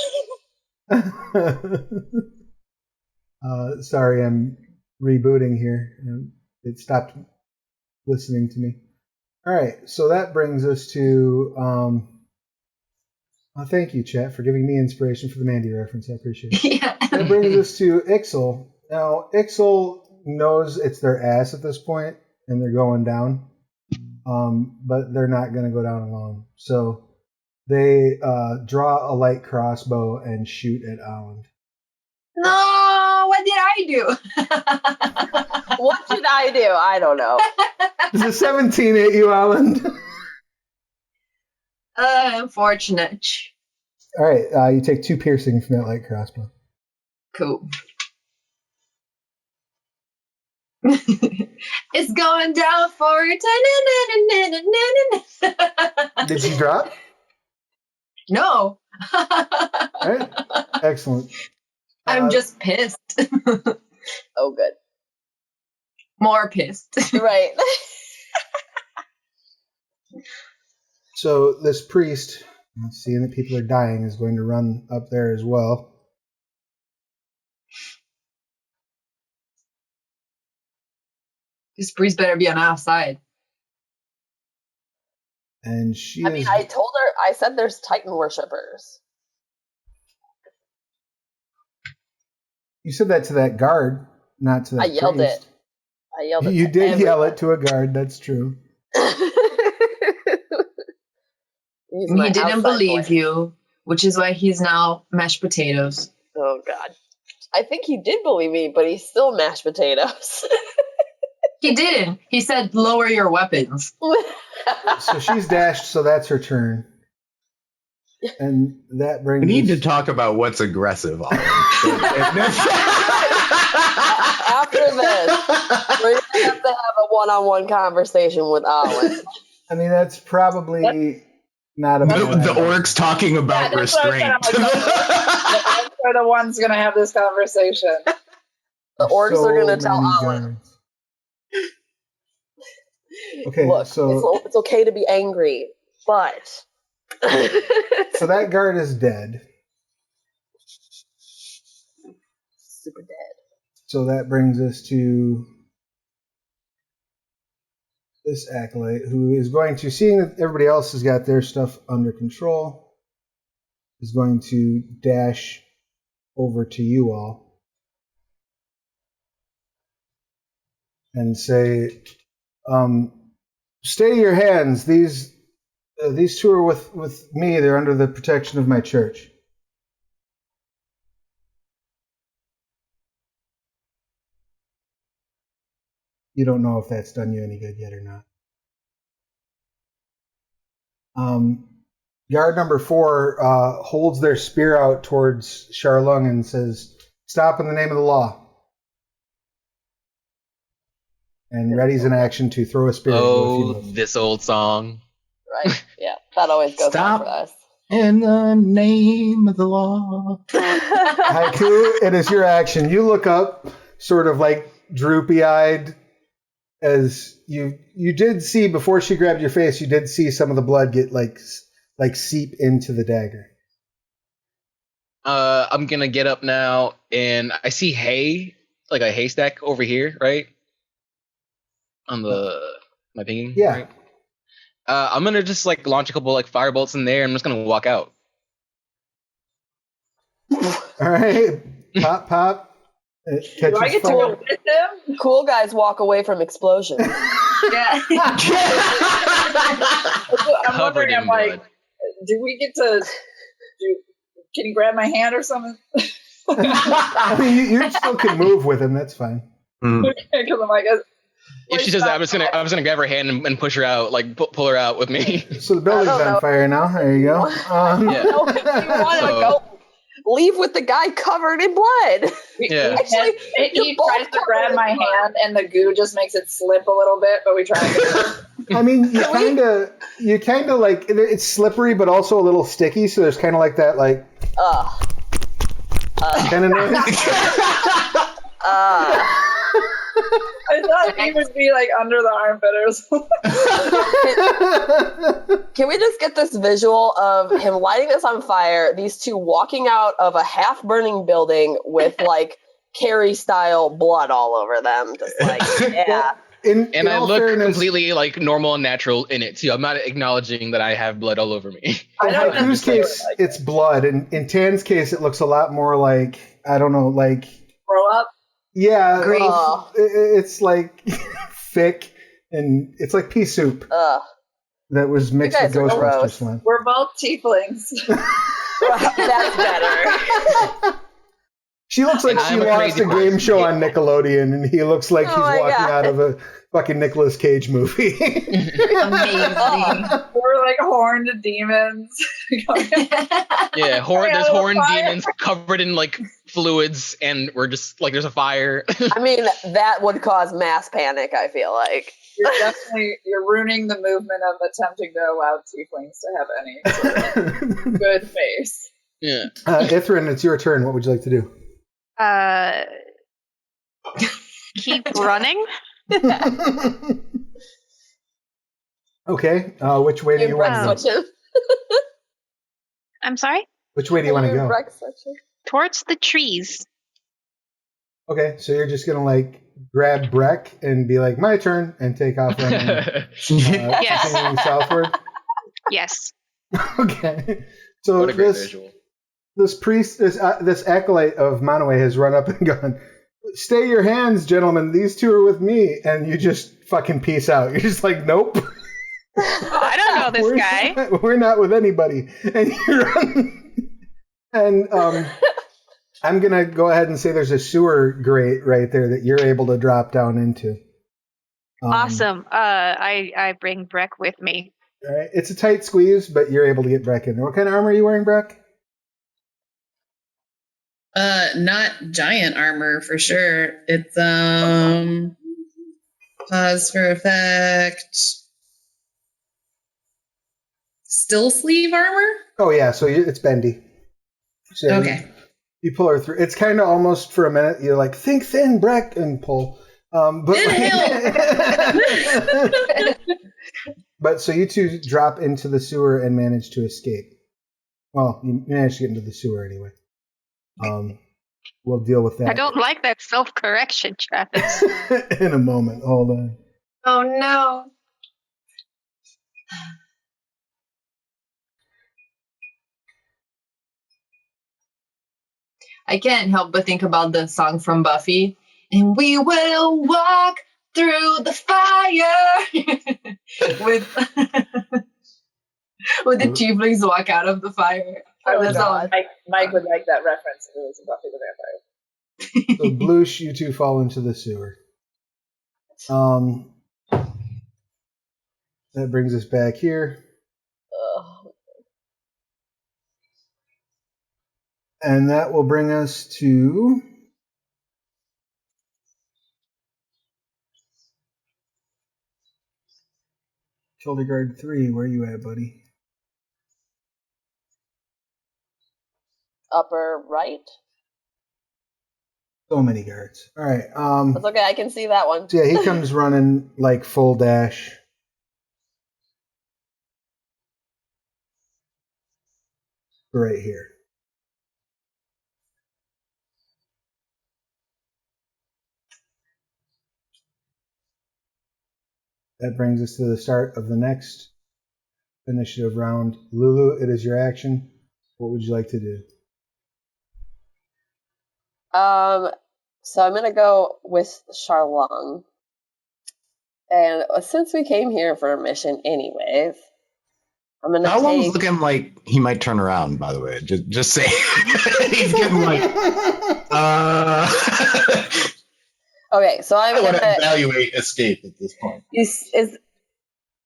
Speaker 1: Sorry, I'm rebooting here. It stopped listening to me. All right, so that brings us to... thank you, chat, for giving me inspiration for the Mandy reference. I appreciate it.
Speaker 5: Yeah.
Speaker 1: That brings us to Ixal. Now, Ixal knows it's their ass at this point, and they're going down. But they're not going to go down alone. So they draw a light crossbow and shoot at Alland.
Speaker 5: No, what did I do?
Speaker 3: What did I do? I don't know.
Speaker 1: Does a 17 hit you, Alland?
Speaker 5: Unfortunate.
Speaker 1: All right, you take 2 piercing from that light crossbow.
Speaker 5: Cool. It's going down for it.
Speaker 1: Did you drop?
Speaker 5: No.
Speaker 1: All right, excellent.
Speaker 5: I'm just pissed.
Speaker 3: Oh, good.
Speaker 5: More pissed.
Speaker 3: Right.
Speaker 1: So this priest, seeing that people are dying, is going to run up there as well.
Speaker 5: This priest better be on our side.
Speaker 1: And she
Speaker 3: I told her, I said there's Titan worshippers.
Speaker 1: You said that to that guard, not to that priest.
Speaker 3: I yelled it.
Speaker 1: You did yell it to a guard, that's true.
Speaker 5: He didn't believe you, which is why he's now mashed potatoes.
Speaker 3: Oh, God. I think he did believe me, but he's still mashed potatoes.
Speaker 5: He didn't. He said, lower your weapons.
Speaker 1: So she's dashed, so that's her turn. And that brings
Speaker 2: We need
Speaker 1: us...
Speaker 2: to talk about what's aggressive.
Speaker 3: After this. We're gonna have to have a one-on-one conversation with Alan.
Speaker 1: I mean, that's probably not a bad
Speaker 2: The
Speaker 1: idea.
Speaker 2: orcs talking about
Speaker 6: that's what I said.
Speaker 2: restraint.
Speaker 6: I'm like, the orcs are the ones going to have this conversation.
Speaker 3: The orcs
Speaker 1: So
Speaker 3: are gonna tell
Speaker 1: many
Speaker 3: Alan.
Speaker 1: guards. Okay,
Speaker 3: Look,
Speaker 1: so
Speaker 3: it's okay to be angry, but
Speaker 1: so that guard is dead.
Speaker 3: super dead.
Speaker 1: So that brings us to this acolyte, who is going to, seeing that everybody else has got their stuff under control, is going to dash over to you all and say, stay your hands. These two are with me. They're under the protection of my church. You don't know if that's done you any good yet or not. Guard number 4 holds their spear out towards Charlung and says, stop in the name of the law. And readies an action to throw a spear.
Speaker 4: Oh, this old song.
Speaker 3: Right? Yeah, that always goes on for us.
Speaker 2: In the name of the law.
Speaker 1: Haiku, it is your action. You look up, sort of like droopy-eyed, as you did see before she grabbed your face. You did see some of the blood get like seep into the dagger.
Speaker 4: I'm gonna get up now, and I see hay, like a haystack over here, right? On my pinging.
Speaker 1: Yeah.
Speaker 4: Right? I'm gonna just like launch a couple like firebolts in there. I'm just gonna walk out.
Speaker 1: All right, pop.
Speaker 6: Do I get to go with him?
Speaker 3: Cool guys walk away from explosions.
Speaker 6: Yeah. I'm wondering, I'm like, do we get to can you grab my hand or something?
Speaker 1: I mean, you still can move with him. That's fine.
Speaker 6: Because I'm like,
Speaker 4: if she says that, I'm just gonna grab her hand and push her out, like pull her out with me.
Speaker 1: So the building's on fire now. There you go.
Speaker 3: Yeah. No, if you want to go leave with the guy covered in blood.
Speaker 4: Yeah.
Speaker 6: Actually, he tries to grab my hand, and the goo just makes it slip a little bit. But we try to.
Speaker 1: I mean, you kind of like it's slippery, but also a little sticky. So there's kind of like that, like kind of noise.
Speaker 6: I thought he would be like under the armpit or something.
Speaker 3: Can we just get this visual of him lighting this on fire, these two walking out of a half-burning building with like Carrie-style blood all over them? Just like, yeah.
Speaker 4: And I look completely like normal and natural in it too. I'm not acknowledging that I have blood all over me.
Speaker 1: In Haiku's case, it's blood. And in Tan's case, it looks a lot more like, I don't know, like...
Speaker 6: Throw up?
Speaker 1: Yeah, it's like thick, and it's like pea soup that was mixed with Ghostbusters slime.
Speaker 6: We're both tieflings.
Speaker 3: That's better.
Speaker 1: She looks like she lost a game show on Nickelodeon, and he looks like he's walking out of a fucking Nicolas Cage movie.
Speaker 6: Amazing. We're like horned demons.
Speaker 4: Yeah, there's horned demons covered in like fluids, and we're just like there's a fire.
Speaker 3: I mean, that would cause mass panic, I feel like.
Speaker 6: You're ruining the movement of attempting to allow tieflings to have any sort of good face.
Speaker 4: Yeah.
Speaker 1: Ithrin, it's your turn. What would you like to do?
Speaker 8: Keep running.
Speaker 1: Okay. Which way do you want to go?
Speaker 8: I'm sorry?
Speaker 1: Which way do you want to go?
Speaker 8: Towards the trees.
Speaker 1: Okay, so you're just going to like grab Breck and be like, my turn, and take off running.
Speaker 8: Yes.
Speaker 1: Southward?
Speaker 8: Yes.
Speaker 1: Okay. So
Speaker 4: what a great visual.
Speaker 1: This priest, this acolyte of Manaway has run up and gone, stay your hands, gentlemen. These two are with me. And you just fucking peace out. You're just like, nope.
Speaker 8: I don't know this guy.
Speaker 1: We're not with anybody. And you run. And I'm going to go ahead and say there's a sewer grate right there that you're able to drop down into.
Speaker 8: Awesome. I bring Breck with me.
Speaker 1: All right. It's a tight squeeze, but you're able to get Breck in there. What kind of armor are you wearing, Breck?
Speaker 7: Not giant armor for sure. It's Pause for effect. Still sleeve armor?
Speaker 1: Oh yeah, so it's bendy. So
Speaker 7: Okay.
Speaker 1: You pull her through. It's kind of almost for a minute. You're like, think thin, Breck, and pull. But but so you two drop into the sewer and manage to escape. Well, you managed to get into the sewer anyway. We'll deal with that.
Speaker 8: I don't like that self-correction, Travis.
Speaker 1: in a moment. Hold on.
Speaker 5: Oh no. I can't help but think about the song from Buffy. And we will walk through the fire with the tieflings walk out of the fire.
Speaker 6: Oh,
Speaker 5: That's all.
Speaker 6: Mike would like that reference if it was a Buffy the Vampire.
Speaker 1: So Bloosh, you two fall into the sewer. That brings us back here. And that will bring us to Gelder Guard 3. Where are you at, buddy?
Speaker 3: Upper right.
Speaker 1: So many guards. All right.
Speaker 3: That's okay. I can see that one.
Speaker 1: So yeah, he comes running like full dash. Right here. That brings us to the start of the next initiative round. Lulu, it is your action. What would you like to do?
Speaker 3: So I'm gonna go with Charlong. And since we came here for a mission anyways, I'm gonna
Speaker 2: Charlong's looking like he might turn around, by the way. Just say he's getting like
Speaker 3: Okay, so I'm
Speaker 2: want
Speaker 3: gonna
Speaker 2: to evaluate escape at this point.
Speaker 3: Is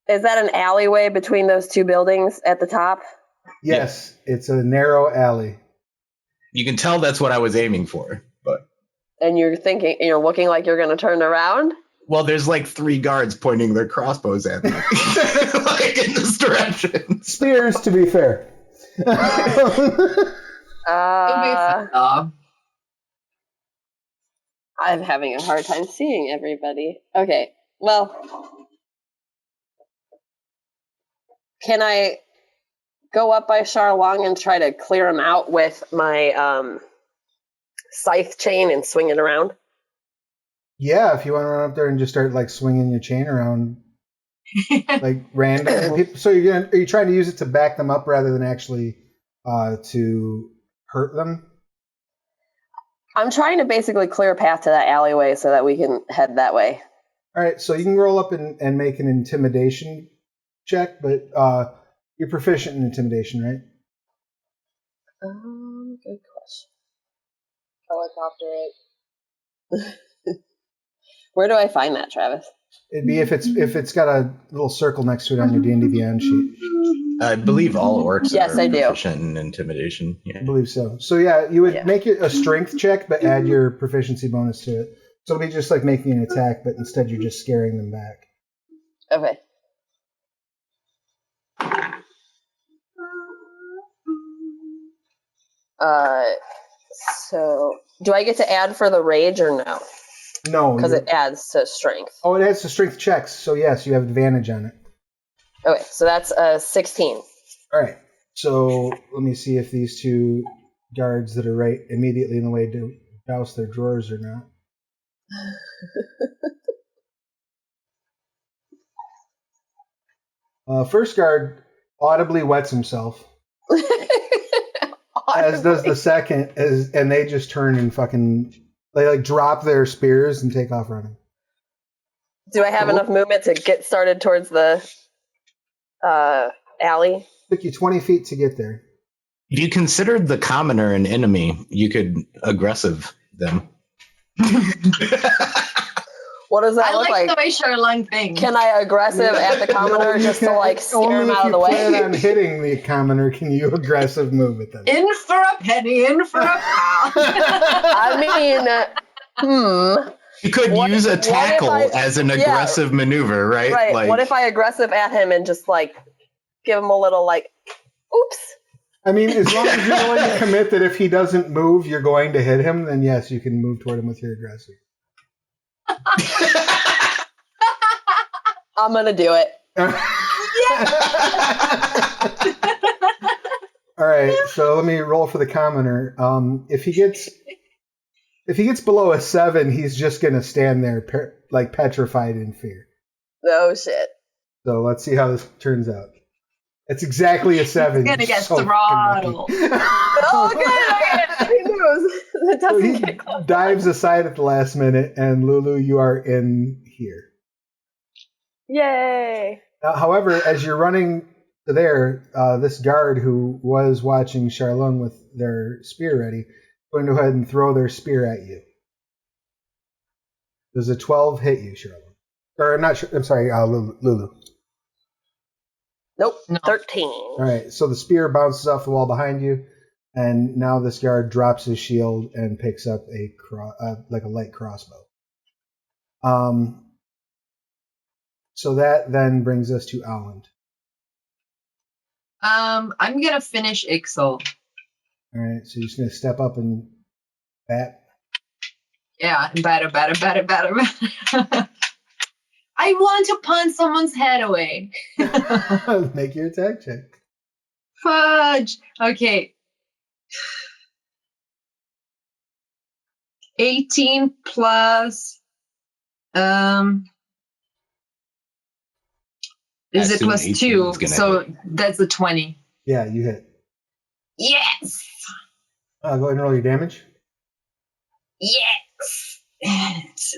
Speaker 3: that an alleyway between those two buildings at the top?
Speaker 1: Yes, it's a narrow alley.
Speaker 2: You can tell that's what I was aiming for, but
Speaker 3: And you're looking like you're gonna turn around?
Speaker 2: well, there's like 3 guards pointing their crossbows at me, like in this direction.
Speaker 1: Spears, to be fair.
Speaker 3: I'm having a hard time seeing everybody. Okay, well, can I go up by Charlong and try to clear him out with my scythe chain and swing it around?
Speaker 1: Yeah, if you want to run up there and just start like swinging your chain around, like random. So are you trying to use it to back them up rather than actually to hurt them?
Speaker 3: I'm trying to basically clear a path to that alleyway so that we can head that way.
Speaker 1: All right, so you can roll up and make an intimidation check, but you're proficient in intimidation, right?
Speaker 3: Good question.
Speaker 6: Helicopter it.
Speaker 3: Where do I find that, Travis?
Speaker 1: It'd be if it's got a little circle next to it on your D&D Beyond sheet.
Speaker 2: I believe all orcs
Speaker 3: Yes,
Speaker 2: are
Speaker 3: I do.
Speaker 2: proficient in intimidation. Yeah.
Speaker 1: I believe so. So yeah, you would make it a strength check, but add your proficiency bonus to it. So it'll be just like making an attack, but instead you're just scaring them back.
Speaker 3: Okay. So do I get to add for the rage or no?
Speaker 1: No.
Speaker 3: Because it adds to strength.
Speaker 1: Oh, it adds to strength checks. So yes, you have advantage on it.
Speaker 3: Okay, so that's 16.
Speaker 1: All right. So let me see if these two guards that are right immediately in the way do douse their drawers or not. First guard audibly wets himself, as does the second, and they just turn and they like drop their spears and take off running.
Speaker 3: Do I have enough movement to get started towards the alley?
Speaker 1: Took you 20 feet to get there.
Speaker 2: If you considered the commoner an enemy, you could aggressive them.
Speaker 3: What does that
Speaker 5: I
Speaker 3: look
Speaker 5: like
Speaker 3: like?
Speaker 5: the way Charlong thinks.
Speaker 3: Can I aggressive at the commoner just to like scare him out of the way?
Speaker 1: Only if you plan on hitting the commoner can you aggressive move at them.
Speaker 5: In for a penny, in for a pound.
Speaker 3: I mean,
Speaker 2: You could use a tackle as an aggressive maneuver, right?
Speaker 3: Right.
Speaker 2: Like,
Speaker 3: what if I aggressive at him and just like give him a little like, oops.
Speaker 1: I mean, as long as you're willing to commit that if he doesn't move, you're going to hit him, then yes, you can move toward him with your aggressive.
Speaker 3: I'm gonna do it.
Speaker 1: All right, so let me roll for the commoner. If he gets below a 7, he's just gonna stand there like petrified in fear.
Speaker 3: Oh shit.
Speaker 1: So let's see how this turns out. It's exactly a 7.
Speaker 5: He's gonna get
Speaker 1: so
Speaker 5: throttled.
Speaker 3: Oh, good. He moves. It
Speaker 1: So
Speaker 3: doesn't
Speaker 1: he
Speaker 3: get close.
Speaker 1: dives aside at the last minute, and Lulu, you are in here.
Speaker 3: Yay.
Speaker 1: However, as you're running there, this guard who was watching Charlone with their spear ready, going to go ahead and throw their spear at you. Does a 12 hit you, Charlone? Or not? I'm sorry, Lulu.
Speaker 3: Nope.
Speaker 5: No.
Speaker 3: 13.
Speaker 1: All right, so the spear bounces off the wall behind you, and now this guard drops his shield and picks up like a light crossbow. So that then brings us to Alland.
Speaker 5: I'm gonna finish Ixel.
Speaker 1: All right, so you're just gonna step up and bat.
Speaker 5: Yeah, batter. I want to punch someone's head away.
Speaker 1: Make your attack check.
Speaker 5: Fudge. Okay. 18 plus. Is it plus 2? So that's a 20.
Speaker 1: Yeah, you hit.
Speaker 5: Yes.
Speaker 1: Go ahead and roll your damage.
Speaker 5: Yes.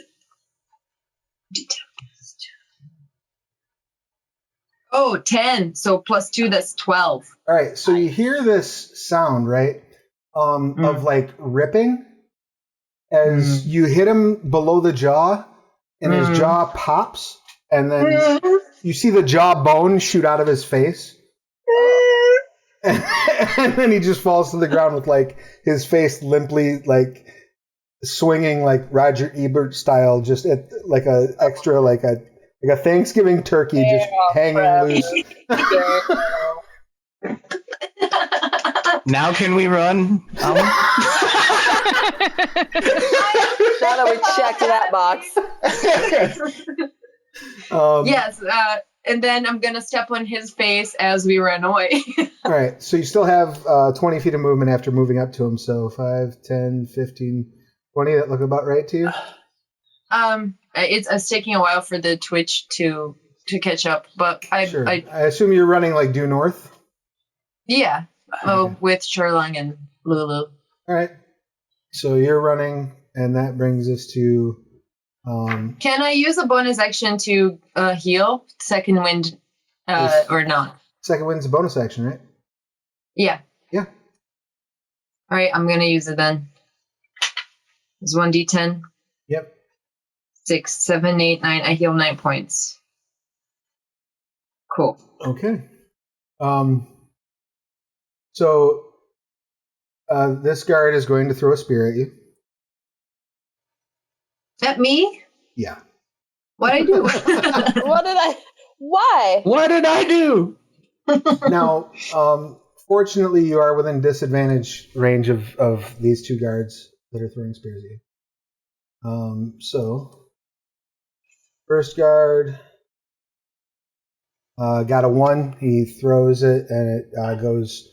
Speaker 5: Oh, 10. So plus 2, that's 12.
Speaker 1: All right, so you hear this sound, right? Of like ripping as you hit him below the jaw, and his jaw pops, and then you see the jaw bone shoot out of his face. And then he just falls to the ground with like his face limply like swinging like Roger Ebert style, just at like a extra like a Thanksgiving turkey just hanging loose.
Speaker 2: Now can we run?
Speaker 3: Now that we checked that box.
Speaker 5: Yes, and then I'm going to step on his face as we run away.
Speaker 1: All right, so you still have 20 feet of movement after moving up to him, so 5, 10, 15, 20, that look about right to you?
Speaker 5: It's taking a while for the twitch to catch up, but I
Speaker 1: assume you're running like due north?
Speaker 5: Yeah, with Sherlong and Lulu.
Speaker 1: All right, so you're running, and that brings us to...
Speaker 5: Can I use a bonus action to heal second wind or not?
Speaker 1: Second wind's a bonus action, right?
Speaker 5: Yeah.
Speaker 1: Yeah.
Speaker 5: All right, I'm going to use it then. It's 1d10.
Speaker 1: Yep.
Speaker 5: 6, 7, 8, 9. I heal 9 points. Cool.
Speaker 1: Okay. So this guard is going to throw a spear at you.
Speaker 5: At me?
Speaker 1: Yeah.
Speaker 5: What'd I do?
Speaker 3: Why?
Speaker 2: What did I do?
Speaker 1: Now, fortunately, you are within disadvantage range of these two guards that are throwing spears at you. So, first guard got a 1. He throws it, and it goes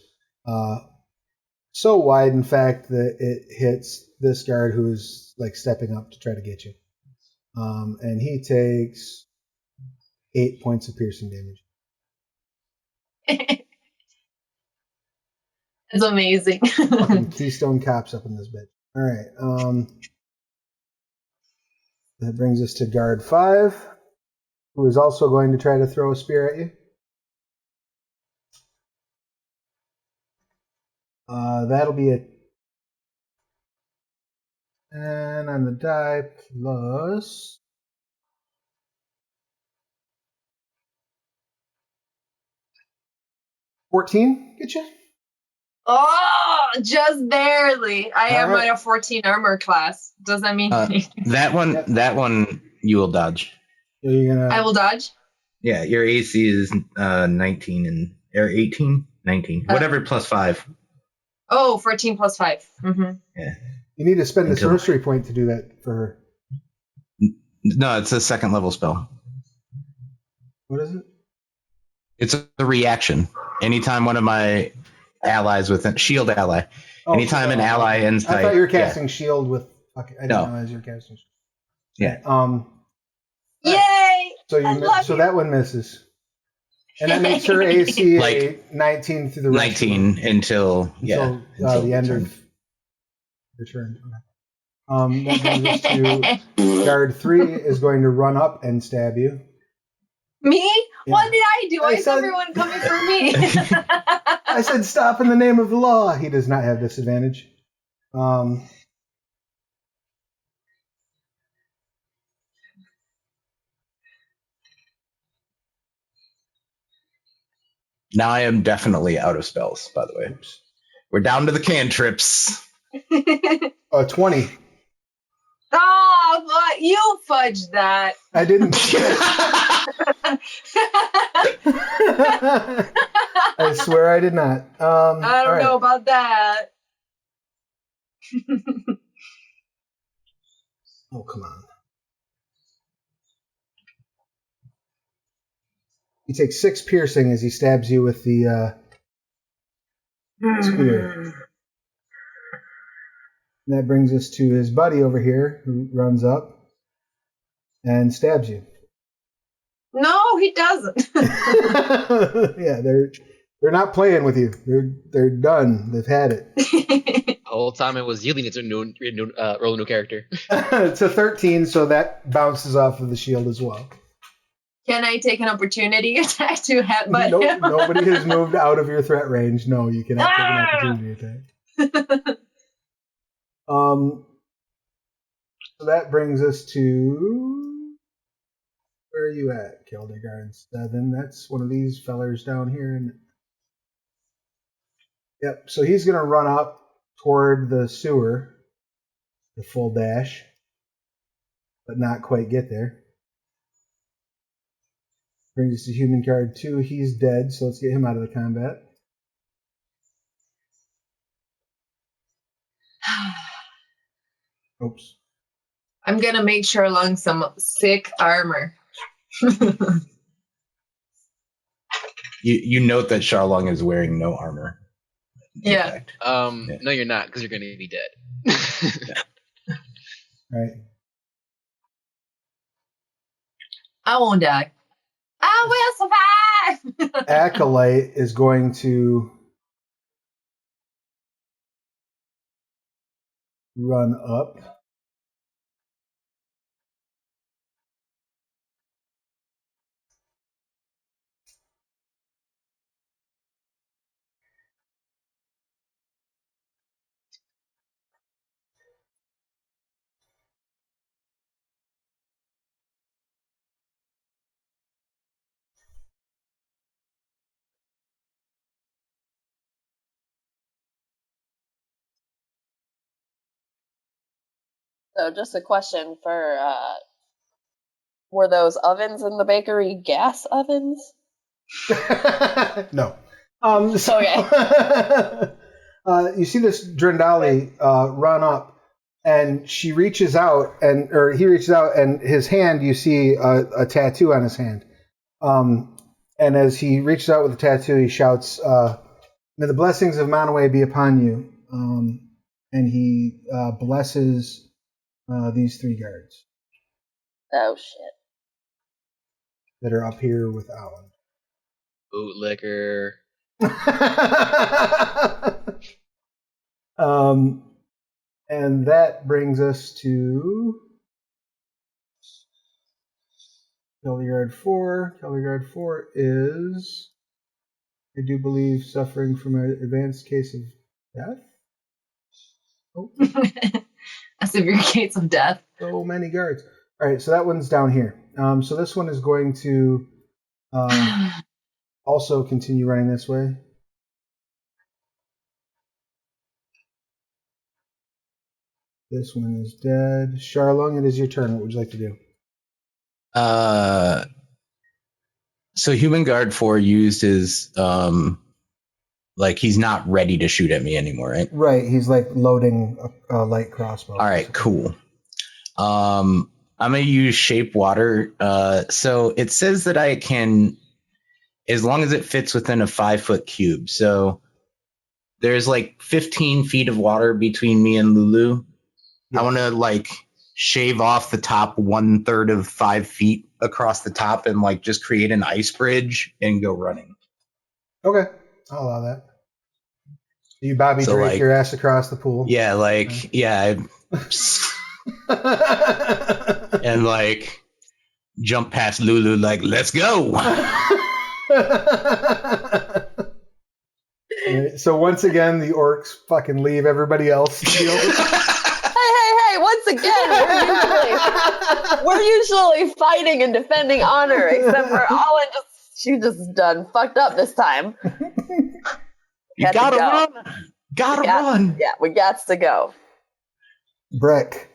Speaker 1: so wide, in fact, that it hits this guard who's like stepping up to try to get you. And he takes 8 points of piercing damage.
Speaker 5: It's amazing.
Speaker 1: Fucking Keystone Cops up in this bitch. All right. That brings us to guard 5, who is also going to try to throw a spear at you. That'll be a 10 on the die plus 14. Get you?
Speaker 5: Oh, just barely. I am at a 14 armor class. Does that mean
Speaker 2: that one you will dodge.
Speaker 1: So you're gonna.
Speaker 5: I will dodge?
Speaker 2: Yeah, your AC is 19 or 18? 19. Whatever plus 5.
Speaker 5: Oh, 14 plus 5. Mm-hmm.
Speaker 2: Yeah.
Speaker 1: You need to spend a sorcery point to do that for her.
Speaker 2: No, it's a second level spell.
Speaker 1: What is it?
Speaker 2: It's a reaction. Anytime one of my allies with shield ally. Anytime an ally ends type.
Speaker 1: I thought you were casting shield with. Okay, I didn't realize you were casting shield.
Speaker 2: Yeah.
Speaker 5: Yay!
Speaker 1: So that one misses. And that makes her AC like 19 through the rest
Speaker 2: 19 until
Speaker 1: the end of the turn. That brings us to guard 3 is going to run up and stab you.
Speaker 5: Me?
Speaker 1: Yeah.
Speaker 5: What did I do? Why is everyone coming for me?
Speaker 1: I said stop in the name of the law. He does not have disadvantage.
Speaker 2: Now I am definitely out of spells, by the way. Oops. We're down to the cantrips.
Speaker 1: 20.
Speaker 5: Oh, you fudged that.
Speaker 1: I didn't. I swear I did not.
Speaker 5: I don't know about that.
Speaker 1: Oh, come on. He takes 6 piercing as he stabs you with the spear. And that brings us to his buddy over here, who runs up and stabs you.
Speaker 5: No, he doesn't.
Speaker 1: Yeah, they're not playing with you. They're done. They've had it.
Speaker 4: The whole time it was yielding it to roll a new character.
Speaker 1: It's a 13, so that bounces off of the shield as well.
Speaker 5: Can I take an opportunity attack to headbutt him?
Speaker 1: Nobody has moved out of your threat range. No, you cannot take an opportunity attack. So that brings us to, where are you at, Gelder Guards 7? That's one of these fellers down here. Yep. So he's going to run up toward the sewer, the full dash, but not quite get there. Brings us to human card 2. He's dead, so let's get him out of the combat. Oops.
Speaker 5: I'm gonna make Sherlong some sick armor.
Speaker 2: You note that Sherlong is wearing no armor.
Speaker 5: Yeah.
Speaker 4: No, you're not, because you're gonna be dead.
Speaker 1: Right.
Speaker 5: I won't die. I will survive.
Speaker 1: Acolyte is going to run up.
Speaker 3: So just a question for, were those ovens in the bakery gas ovens?
Speaker 1: No.
Speaker 3: Okay.
Speaker 1: You see this Drindali run up, and she reaches out, or he reaches out, and his hand, you see a tattoo on his hand. And as he reaches out with the tattoo, he shouts, "May the blessings of Manaway be upon you." And he blesses these 3 guards.
Speaker 3: Oh, shit.
Speaker 1: That are up here with Alan.
Speaker 4: Bootlicker.
Speaker 1: And that brings us to Gelder Guard 4. Gelder Guard 4 is, I do believe, suffering from an advanced case of death. Oh.
Speaker 5: A severe case of death.
Speaker 1: So many guards. All right, so that one's down here. So this one is going to also continue running this way. This one is dead. Charlong, it is your turn. What would you like to do?
Speaker 2: So Human Guard 4 used his, like, he's not ready to shoot at me anymore, right?
Speaker 1: Right, he's like loading a light crossbow.
Speaker 2: All right, cool. I'm going to use Shape Water. So it says that I can, as long as it fits within a 5-foot cube. So there's like 15 feet of water between me and Lulu. Yes. I want to like shave off the top 1/3 of 5 feet across the top and like just create an ice bridge and go running.
Speaker 1: Okay, I'll allow that. You Bobby Drake like, your ass across the pool.
Speaker 2: Yeah, like and like jump past Lulu like, let's go.
Speaker 1: So once again, the orcs fucking leave everybody else.
Speaker 3: Hey! Once again, we're usually fighting and defending honor, except for she just done fucked up this time.
Speaker 2: You gotta run. Run.
Speaker 3: Yeah, we got to go.
Speaker 1: Breck.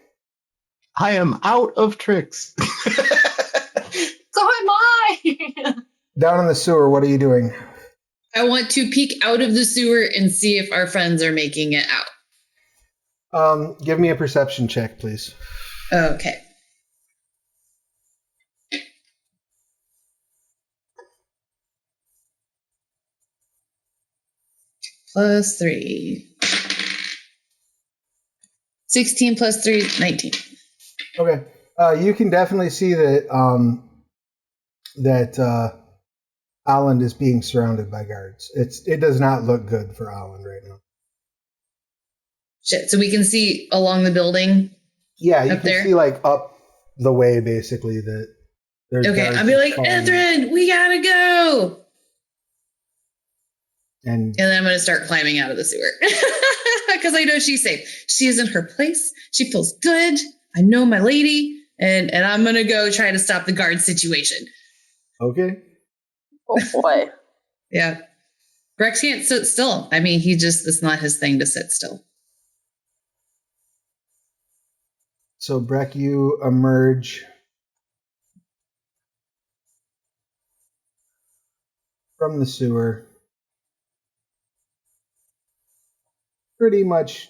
Speaker 2: I am out of tricks.
Speaker 5: So am I.
Speaker 1: Down in the sewer, what are you doing?
Speaker 7: I want to peek out of the sewer and see if our friends are making it out.
Speaker 1: Give me a perception check, please.
Speaker 7: Okay. Plus 3. 16 plus 3, 19.
Speaker 1: Okay. You can definitely see that Island is being surrounded by guards. It does not look good for Island right now.
Speaker 7: Shit. So we can see along the building.
Speaker 1: Yeah, you can see like up the way basically that.
Speaker 7: Okay, I'll be like, Ethrin, we gotta go. And then I'm gonna start climbing out of the sewer because I know she's safe. She is in her place. She feels good. I know my lady, and I'm gonna go try to stop the guard situation.
Speaker 1: Okay.
Speaker 3: Oh boy.
Speaker 7: Yeah. Rex can't sit still. I mean, it's not his thing to sit still.
Speaker 1: So, Breck, you emerge from the sewer pretty much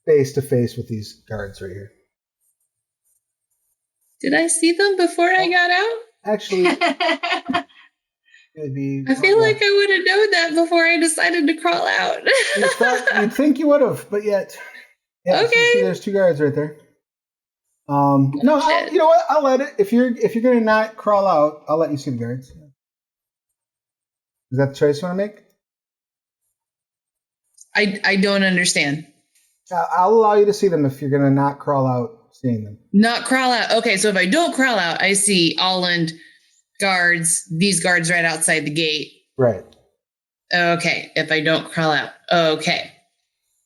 Speaker 1: face to face with these guards right here.
Speaker 7: Did I see them before I got out?
Speaker 1: Actually,
Speaker 7: I feel like I would have known that before I decided to crawl out.
Speaker 1: You'd think you would have, but yet. Yeah,
Speaker 7: okay.
Speaker 1: See, there's 2 guards right there. No, you know what? I'll let it. If you're gonna not crawl out, I'll let you see the guards. Is that the choice you want to make?
Speaker 7: I don't understand.
Speaker 1: I'll allow you to see them if you're gonna not crawl out seeing them.
Speaker 7: Not crawl out. Okay, so if I don't crawl out, I see Alland guards. These guards right outside the gate.
Speaker 1: Right.
Speaker 7: Okay. If I don't crawl out. Okay.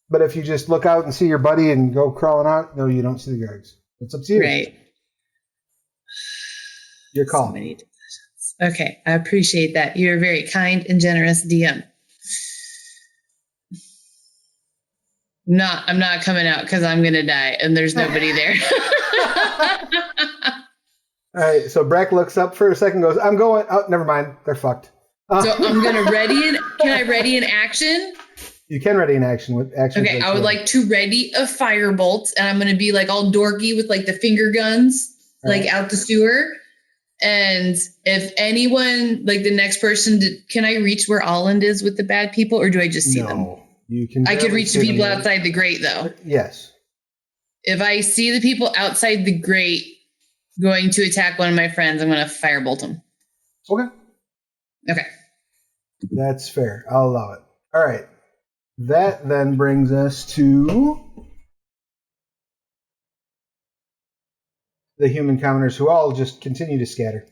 Speaker 1: But if you just look out and see your buddy and go crawling out, no, you don't see the guards. It's up to you.
Speaker 7: Right.
Speaker 1: Your call.
Speaker 7: So many decisions. Okay, I appreciate that. You're a very kind and generous DM. I'm not coming out because I'm gonna die and there's nobody there.
Speaker 1: All right, so Breck looks up for a second, goes, "I'm going." Oh, never mind, they're fucked.
Speaker 7: So I'm gonna Can I ready an action?
Speaker 1: You can ready an action with action.
Speaker 7: Okay, I would like to ready a firebolt, and I'm gonna be like all dorky with like the finger guns, like out the sewer. And if anyone, like the next person, can I reach where Alland is with the bad people, or do I just see them?
Speaker 1: No, you can.
Speaker 7: I could reach the people outside the grate, though.
Speaker 1: Yes.
Speaker 7: If I see the people outside the grate going to attack one of my friends, I'm gonna firebolt them.
Speaker 1: Okay.
Speaker 7: Okay.
Speaker 1: That's fair. I'll allow it. All right. That then brings us to the human commoners who all just continue to scatter.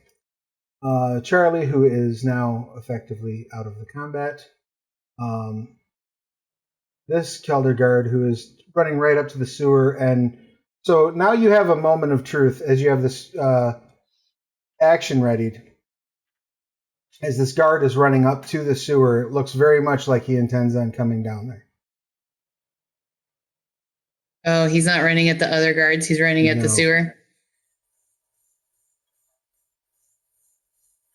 Speaker 1: Charlie, who is now effectively out of the combat. This Gelder Guard, who is running right up to the sewer. And so now you have a moment of truth as you have this action readied. As this guard is running up to the sewer, it looks very much like he intends on coming down there.
Speaker 7: Oh, he's not running at the other guards. He's running at the
Speaker 1: No.
Speaker 7: sewer.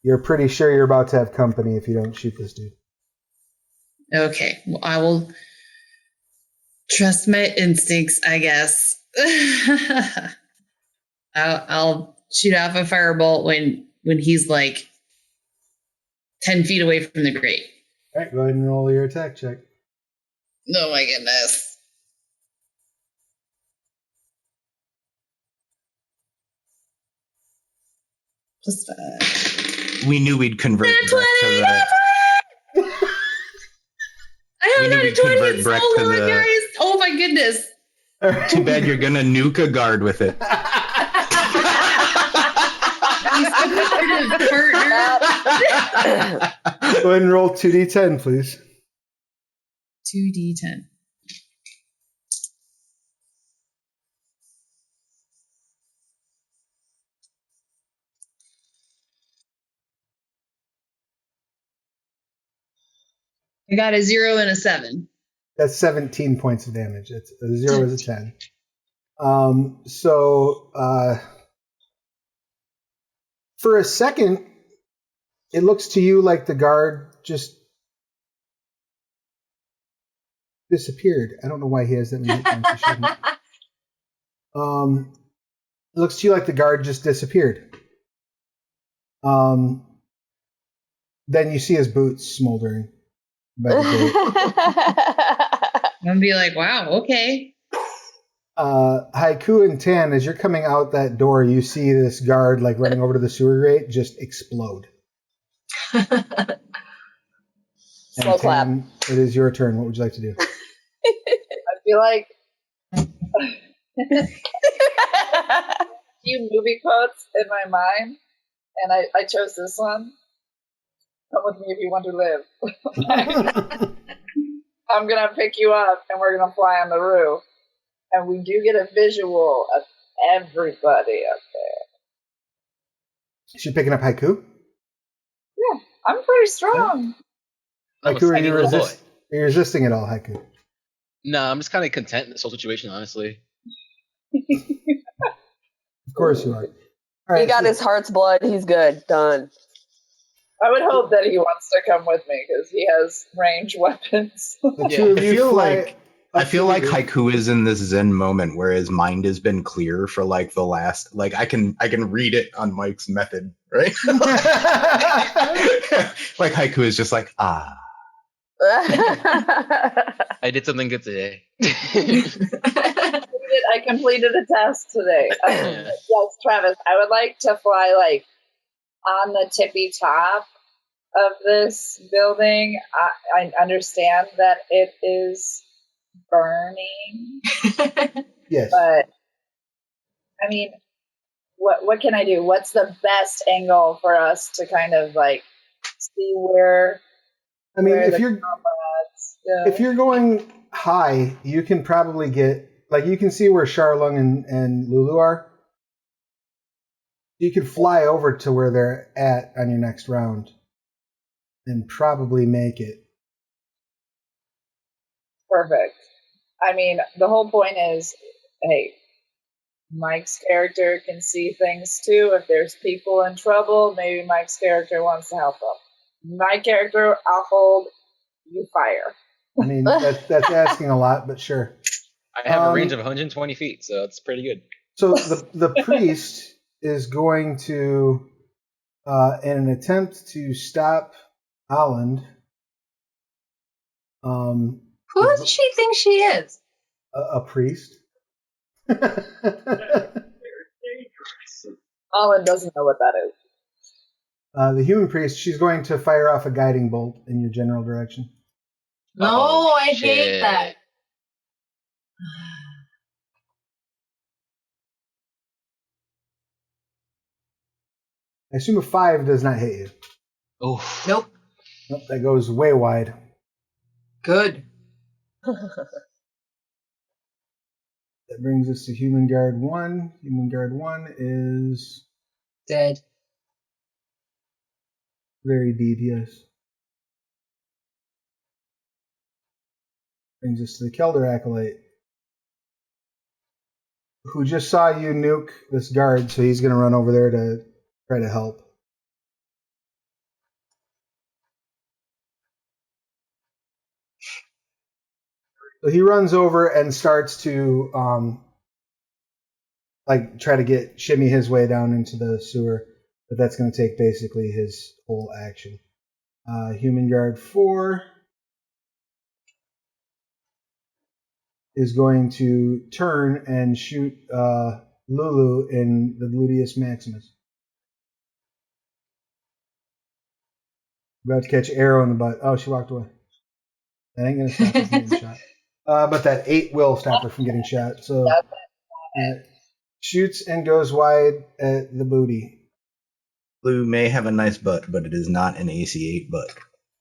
Speaker 1: You're pretty sure you're about to have company if you don't shoot this dude.
Speaker 7: Okay. Well, I will trust my instincts, I guess. I'll shoot off a firebolt when he's like 10 feet away from the grate.
Speaker 1: All right, go ahead and roll your attack check.
Speaker 7: Oh my goodness. +5.
Speaker 2: We knew we'd convert Breck to the.
Speaker 7: I haven't had a 20 in so
Speaker 2: Breck to
Speaker 7: long,
Speaker 2: the-
Speaker 7: guys. Oh my goodness.
Speaker 2: Too bad you're gonna nuke a guard with it.
Speaker 7: He's competitive, partner.
Speaker 1: Go ahead and roll 2d10, please.
Speaker 7: 2d10. I got a 0 and a 7.
Speaker 1: That's 17 points of damage. It's a 0 is a 10. For a second, it looks to you like the guard just disappeared. I don't know why he has that many hit points. He shouldn't. It looks to you like the guard just disappeared. Then you see his boots smoldering by the gate.
Speaker 7: I'm going to be like, wow, okay.
Speaker 1: Haiku and Tan, as you're coming out that door, you see this guard like running over to the sewer grate just explode.
Speaker 3: Slow clap.
Speaker 1: Tan, it is your turn. What would you like to do?
Speaker 6: I feel like few movie quotes in my mind, and I chose this one. Come with me if you want to live. I'm going to pick you up, and we're going to fly on the roof. And we do get a visual of everybody up there.
Speaker 1: Is she picking up Haiku?
Speaker 6: Yeah, I'm pretty strong.
Speaker 4: I'm a
Speaker 1: Haiku,
Speaker 4: skinny little boy.
Speaker 1: are you resisting at all, Haiku?
Speaker 4: No, I'm just kind of content in this whole situation, honestly.
Speaker 1: Of course you are. All right,
Speaker 3: He got his heart's blood. He's good. Done.
Speaker 6: I would hope that he wants to come with me because he has ranged weapons.
Speaker 1: The two of you fly
Speaker 2: I feel like
Speaker 1: up to the-
Speaker 2: Haiku is in this zen moment where his mind has been clear for like the last like I can read it on Mike's method, right? Like Haiku is just like
Speaker 3: I
Speaker 4: I did something good today.
Speaker 6: I completed a task today.
Speaker 4: Yeah.
Speaker 6: Yes, Travis, I would like to fly like on the tippy top of this building. I understand that it is burning,
Speaker 1: Yes.
Speaker 6: but I mean, what can I do? What's the best angle for us to kind of like see where?
Speaker 1: I mean,
Speaker 6: where
Speaker 1: if
Speaker 6: the
Speaker 1: you're
Speaker 6: comrades go?
Speaker 1: if you're going high, you can probably get like you can see where Charlung and Lulu are. You could fly over to where they're at on your next round and probably make it.
Speaker 6: Perfect. I mean, the whole point is, hey, Mike's character can see things too. If there's people in trouble, maybe Mike's character wants to help them. My character, I'll hold, you fire.
Speaker 1: I mean, that's asking a lot, but sure.
Speaker 4: I have a range of 120 feet, so it's pretty good.
Speaker 1: So the priest is going to, in an attempt to stop Holland.
Speaker 5: Who does she think she is?
Speaker 1: A priest.
Speaker 6: Alan doesn't know what that is.
Speaker 1: The human priest, she's going to fire off a guiding bolt in your general direction.
Speaker 5: No,
Speaker 4: Oh,
Speaker 5: I hate
Speaker 4: shit.
Speaker 5: that.
Speaker 1: I assume a 5 does not hit you.
Speaker 4: Oh,
Speaker 5: Nope.
Speaker 1: Nope, that goes way wide.
Speaker 5: Good.
Speaker 1: That brings us to Human Guard 1. Human Guard 1 is
Speaker 5: Dead.
Speaker 1: very deed, yes. Brings us to the Gelder Acolyte. who just saw you nuke this guard, so he's going to run over there to try to help. So he runs over and starts to try to shimmy his way down into the sewer, but that's going to take basically his whole action. Human Guard 4 is going to turn and shoot Lulu in the gluteus maximus. About to catch arrow in the butt. Oh, she walked away. That ain't going to stop her from getting shot. But that 8 will stop her from getting shot. So shoots and goes wide at the booty.
Speaker 2: Blue may have a nice butt, but it is not an AC-8 butt.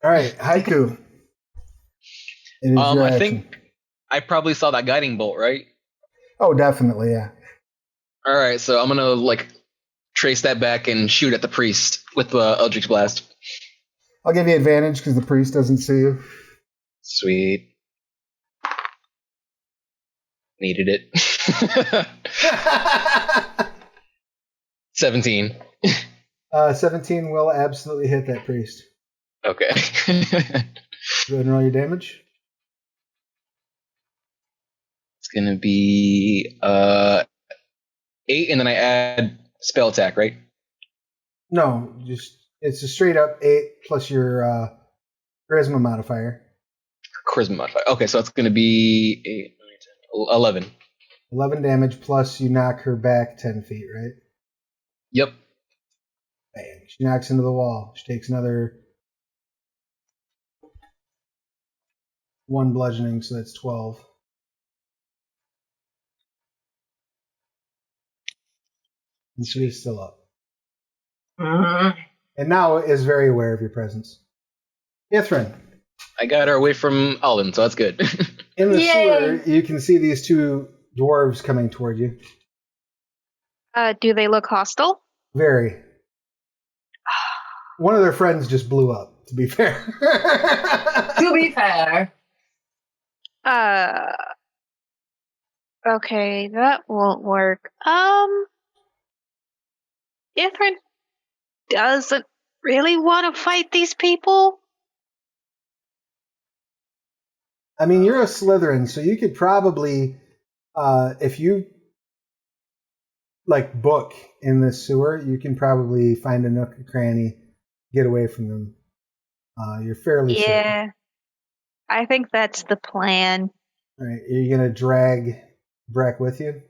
Speaker 1: All right, Haiku.
Speaker 4: I think I probably saw that guiding bolt, right?
Speaker 1: Oh, definitely, yeah.
Speaker 4: All right, so I'm gonna trace that back and shoot at the priest with the Eldritch Blast.
Speaker 1: I'll give you advantage because the priest doesn't see you.
Speaker 4: Sweet. Needed it. 17.
Speaker 1: 17 will absolutely hit that priest.
Speaker 4: Okay.
Speaker 1: Go ahead and roll your damage.
Speaker 4: It's gonna be 8, and then I add spell attack, right?
Speaker 1: No, it's a straight up 8 plus your charisma modifier.
Speaker 4: Charisma modifier. Okay, so it's gonna be 8, 9, 10, 11.
Speaker 1: 11 damage plus you knock her back 10 feet, right?
Speaker 4: Yep.
Speaker 1: Bang. She knocks into the wall. She takes another 1 bludgeoning, so that's 12. And she is still up. And now is very aware of your presence. Ithrin.
Speaker 4: I got her away from Alden, so that's good.
Speaker 1: In the sewer, you can see these 2 dwarves coming toward you.
Speaker 8: Do they look hostile?
Speaker 1: Very. One of their friends just blew up, to be fair.
Speaker 5: To be fair.
Speaker 8: Okay, that won't work. Ithrin doesn't really want to fight these people.
Speaker 1: I mean, you're a Slytherin, so you could probably, if you book in this sewer, you can probably find a nook or cranny, get away from them. You're fairly safe.
Speaker 8: Yeah, I think that's the plan.
Speaker 1: All right, are you gonna drag Breck with you?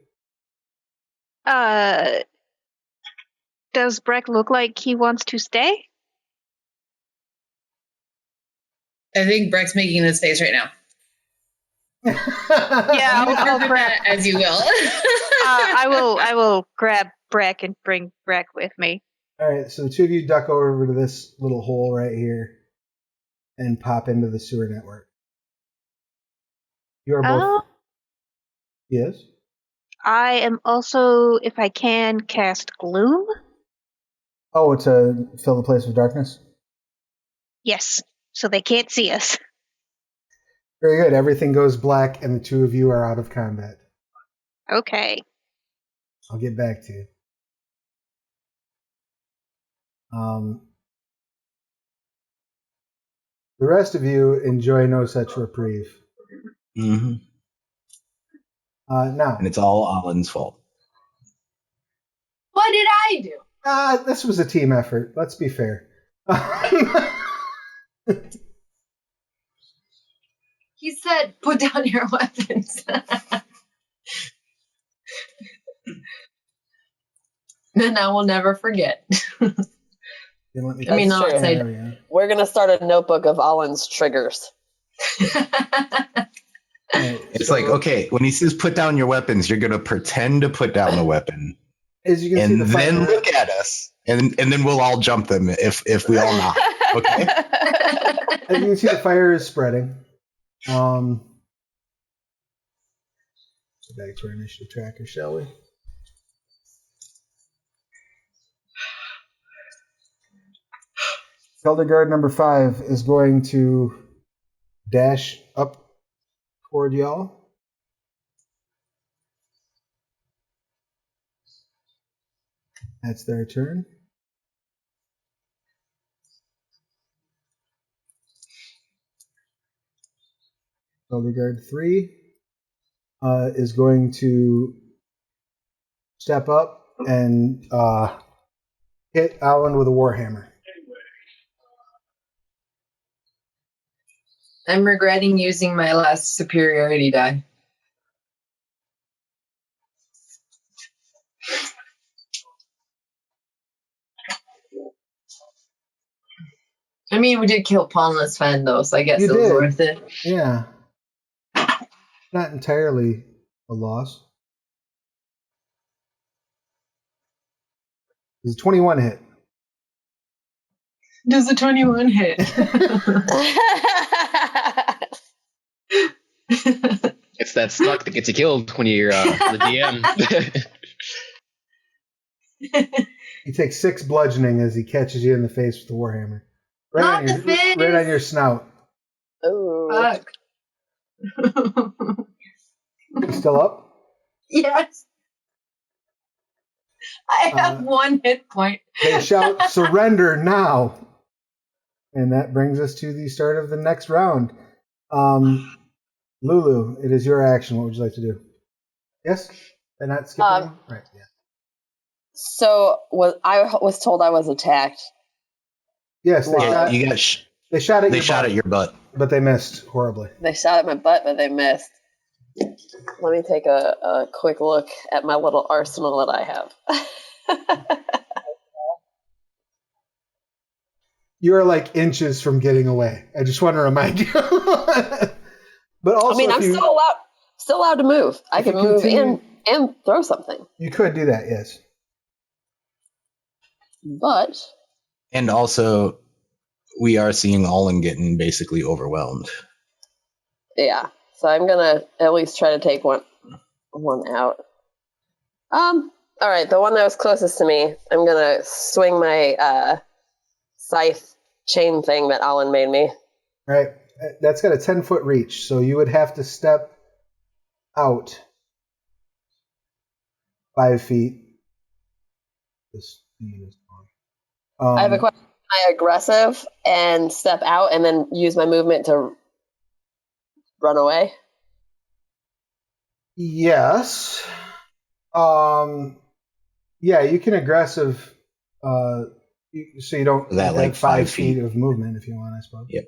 Speaker 8: Does Breck look like he wants to stay?
Speaker 7: I think Breck's making this face right now.
Speaker 8: Yeah, I'll grab
Speaker 7: as you will.
Speaker 8: I will grab Breck and bring Breck with me.
Speaker 1: All right, so the 2 of you duck over to this little hole right here and pop into the sewer network. You are both. Yes.
Speaker 8: I am also, if I can, cast Gloom.
Speaker 1: Oh, to fill the place with darkness?
Speaker 8: Yes, so they can't see us.
Speaker 1: Very good. Everything goes black, and the 2 of you are out of combat.
Speaker 8: Okay.
Speaker 1: I'll get back to you. The rest of you enjoy no such reprieve.
Speaker 2: Mm-hmm.
Speaker 1: Now.
Speaker 2: And it's all Alan's fault.
Speaker 5: What did I do?
Speaker 1: This was a team effort. Let's be fair.
Speaker 5: He said, put down your weapons. Then I will never forget.
Speaker 3: I mean, we're going to start a notebook of Alan's triggers.
Speaker 2: It's like, okay, when he says put down your weapons, you're going to pretend to put down the weapon.
Speaker 1: As you can
Speaker 2: and see then look at us. And then we'll all jump them if we all knock. Okay?
Speaker 1: As you can see, the fire is spreading. So back to our initiative tracker, shall we? Gelder Guard number 5 is going to dash up toward y'all. That's their turn. Gelder Guard 3 is going to step up and hit Alan with a warhammer.
Speaker 5: I'm regretting using my last superiority die. I mean, we did kill Paulna's fan, though, so I guess it was worth it.
Speaker 1: Yeah. Not entirely a loss. Does a 21 hit?
Speaker 5: Does a 21 hit?
Speaker 4: It's that stuck that gets you killed when you're the DM.
Speaker 1: He takes 6 bludgeoning as he catches you in the face with the warhammer. Right on your snout.
Speaker 3: Oh.
Speaker 5: Fuck.
Speaker 1: You still up?
Speaker 5: Yes. I have 1 hit point.
Speaker 1: They shout, "Surrender now!" And that brings us to the start of the next round. Lulu, it is your action. What would you like to do? Yes? They're not skipping? Right, yeah.
Speaker 3: So I was told I was attacked.
Speaker 1: Yes, they shot
Speaker 2: at your butt.
Speaker 1: But they missed horribly.
Speaker 3: They shot at my butt, but they missed. Let me take a quick look at my little arsenal that I have.
Speaker 1: You're like inches from getting away. I just want to remind you. But also,
Speaker 3: I mean, I'm still allowed to move. I can move and throw something.
Speaker 1: You could do that, yes.
Speaker 3: But.
Speaker 2: And also, we are seeing Olin getting basically overwhelmed.
Speaker 3: Yeah. So I'm gonna at least try to take one out. All right, the one that was closest to me, I'm gonna swing my scythe chain thing that Alan made me.
Speaker 1: All right, that's got a 10-foot reach, so you would have to step out 5 feet.
Speaker 3: I have a question. Am I aggressive and step out and then use my movement to run away?
Speaker 1: Yes. Yeah, you can aggressive, so you don't
Speaker 2: that like 5
Speaker 1: feet of movement if you want, I suppose.
Speaker 2: Yep.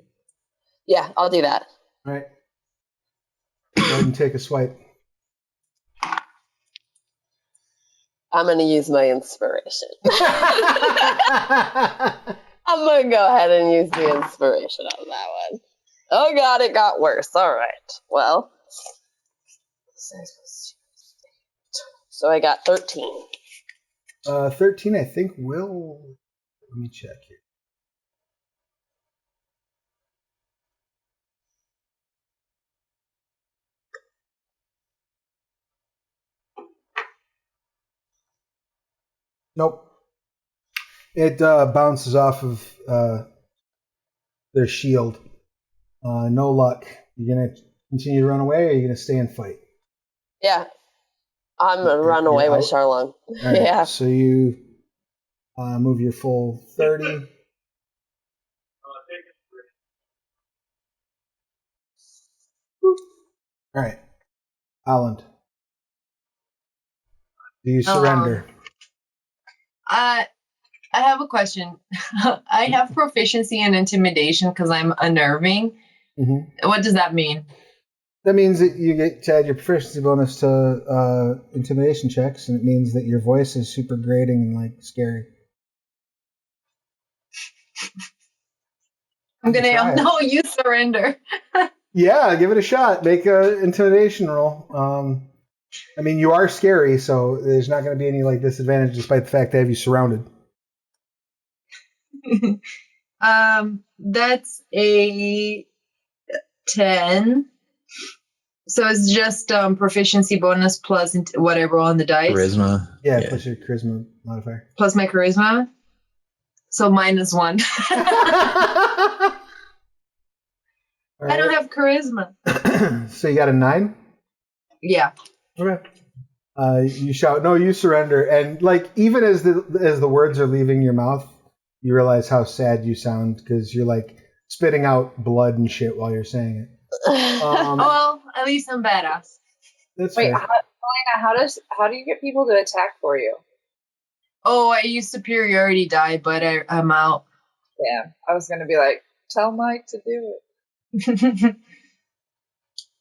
Speaker 3: Yeah, I'll do that.
Speaker 1: All right. Go ahead and take a swipe.
Speaker 3: I'm going to use my inspiration. I'm going to go ahead and use the inspiration on that one. Oh, God, it got worse. All right. Well, so I got 13.
Speaker 1: 13, I think, will... Let me check here. Nope. It bounces off of their shield. No luck. You're going to continue to run away, or are you going to stay and fight?
Speaker 3: Yeah. I'm going to run away with Charlon.
Speaker 1: Right,
Speaker 3: yeah.
Speaker 1: So you move your full 30. All right. Holland. Do you surrender?
Speaker 5: I have a question. I have proficiency in intimidation because I'm unnerving.
Speaker 1: Mm-hmm.
Speaker 5: What does that mean?
Speaker 1: That means that you get to add your proficiency bonus to intimidation checks, and it means that your voice is super grating and like scary.
Speaker 5: I'm gonna yell, "No, you surrender."
Speaker 1: Yeah, give it a shot. Make an intimidation roll. I mean, you are scary, so there's not going to be any like disadvantage, despite the fact they have you surrounded.
Speaker 5: That's a 10. So it's just proficiency bonus plus whatever on the dice.
Speaker 2: Charisma.
Speaker 1: Yeah, plus your charisma modifier.
Speaker 5: Plus my charisma. So -1.
Speaker 1: Right.
Speaker 5: I don't have charisma.
Speaker 1: So you got a 9?
Speaker 5: Yeah.
Speaker 1: Okay. You shout, "No, you surrender!" And like even as the words are leaving your mouth, you realize how sad you sound because you're like spitting out blood and shit while you're saying it.
Speaker 5: Well, at least I'm badass.
Speaker 1: That's
Speaker 6: Wait,
Speaker 1: fair.
Speaker 6: Milena, how do you get people to attack for you?
Speaker 5: Oh, I use superiority die, but I'm out.
Speaker 6: Yeah, I was gonna be like, tell Mike to do it.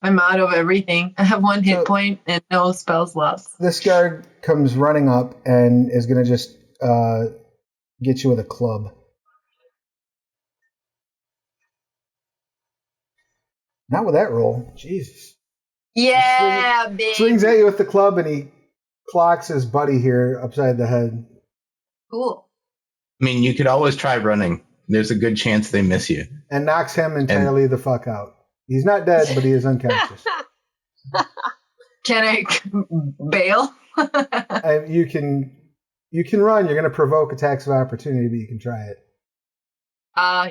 Speaker 5: I'm out of everything. I have 1 hit point and no spell slots.
Speaker 1: This guard comes running up and is going to just get you with a club. Not with that roll. Jesus.
Speaker 5: Yeah, bitch.
Speaker 1: Swings at you with the club and he clocks his buddy here upside the head.
Speaker 5: Cool.
Speaker 2: I mean, you could always try running. There's a good chance they miss you.
Speaker 1: And knocks him entirely the fuck out. He's not dead, but he is unconscious.
Speaker 5: Can I bail?
Speaker 1: And you can run. You're going to provoke attacks of opportunity, but you can try it.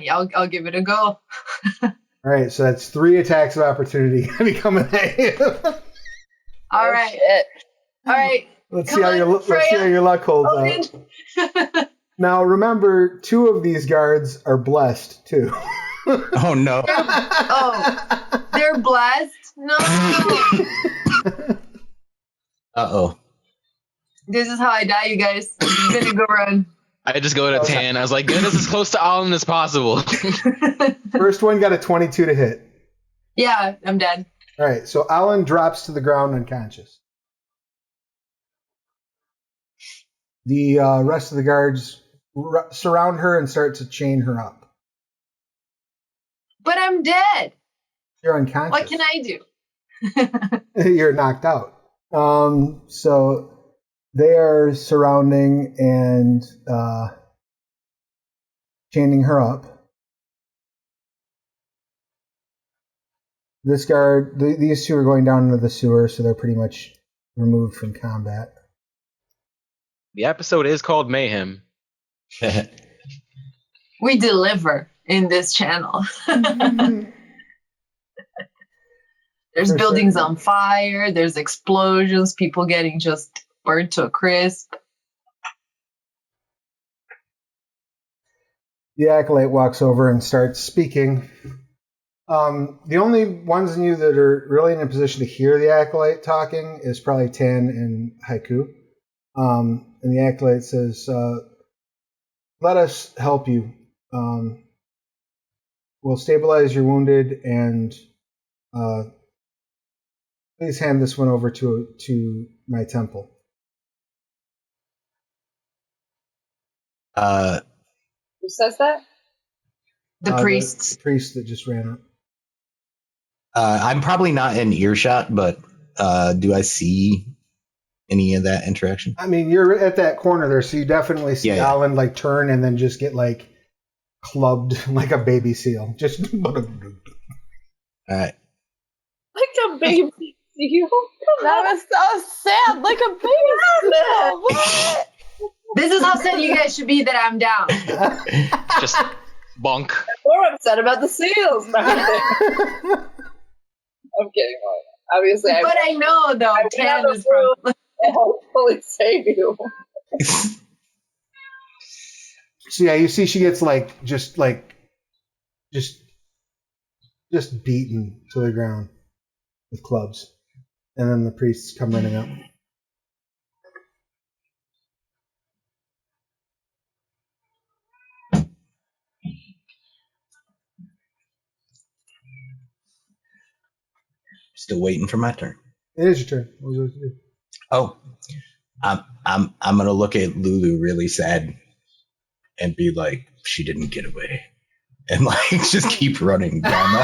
Speaker 5: Yeah, I'll give it a go.
Speaker 1: All right, so that's 3 attacks of opportunity coming at you.
Speaker 5: All right. All right.
Speaker 1: Let's see how your luck holds out. Now, remember, 2 of these guards are blessed too.
Speaker 2: Oh no!
Speaker 5: They're blessed. No.
Speaker 2: Uh-oh.
Speaker 5: This is how I die, you guys. I'm gonna go run.
Speaker 4: I just go to 10. I was like, get us as close to Alan as possible.
Speaker 1: First one got a 22 to hit.
Speaker 5: Yeah, I'm dead.
Speaker 1: All right, so Alan drops to the ground unconscious. The rest of the guards surround her and start to chain her up.
Speaker 5: But I'm dead.
Speaker 1: You're unconscious.
Speaker 5: What can I do?
Speaker 1: You're knocked out. So they are surrounding and chaining her up. This guard, these 2 are going down into the sewer, so they're pretty much removed from combat.
Speaker 4: The episode is called Mayhem.
Speaker 5: We deliver in this channel. There's buildings on fire. There's explosions. People getting just burnt to a crisp.
Speaker 1: The acolyte walks over and starts speaking. The only ones in you that are really in a position to hear the acolyte talking is probably Tan and Haiku. And the acolyte says, let us help you. We'll stabilize your wounded and please hand this one over to my temple.
Speaker 6: Who says that?
Speaker 5: The priests.
Speaker 1: The priest that just ran up.
Speaker 2: I'm probably not in earshot, but do I see any of that interaction?
Speaker 1: I mean, you're at that corner there, so you definitely see Alan like turn and then just get like clubbed like a baby seal. Just
Speaker 2: all right.
Speaker 6: Like a baby seal.
Speaker 3: That was so sad, like a baby seal. What?
Speaker 5: This is how sad you guys should be that I'm down.
Speaker 4: Just bonk.
Speaker 6: We're upset about the seals, man. I'm kidding. Obviously,
Speaker 5: but I know though, Tan is from.
Speaker 6: Hopefully save you.
Speaker 1: So yeah, you see she gets just beaten to the ground with clubs, and then the priests come running up.
Speaker 2: Still waiting for my turn.
Speaker 1: It is your turn. What would you like to do?
Speaker 2: Oh, I'm gonna look at Lulu really sad and be like, she didn't get away, and like just keep running down the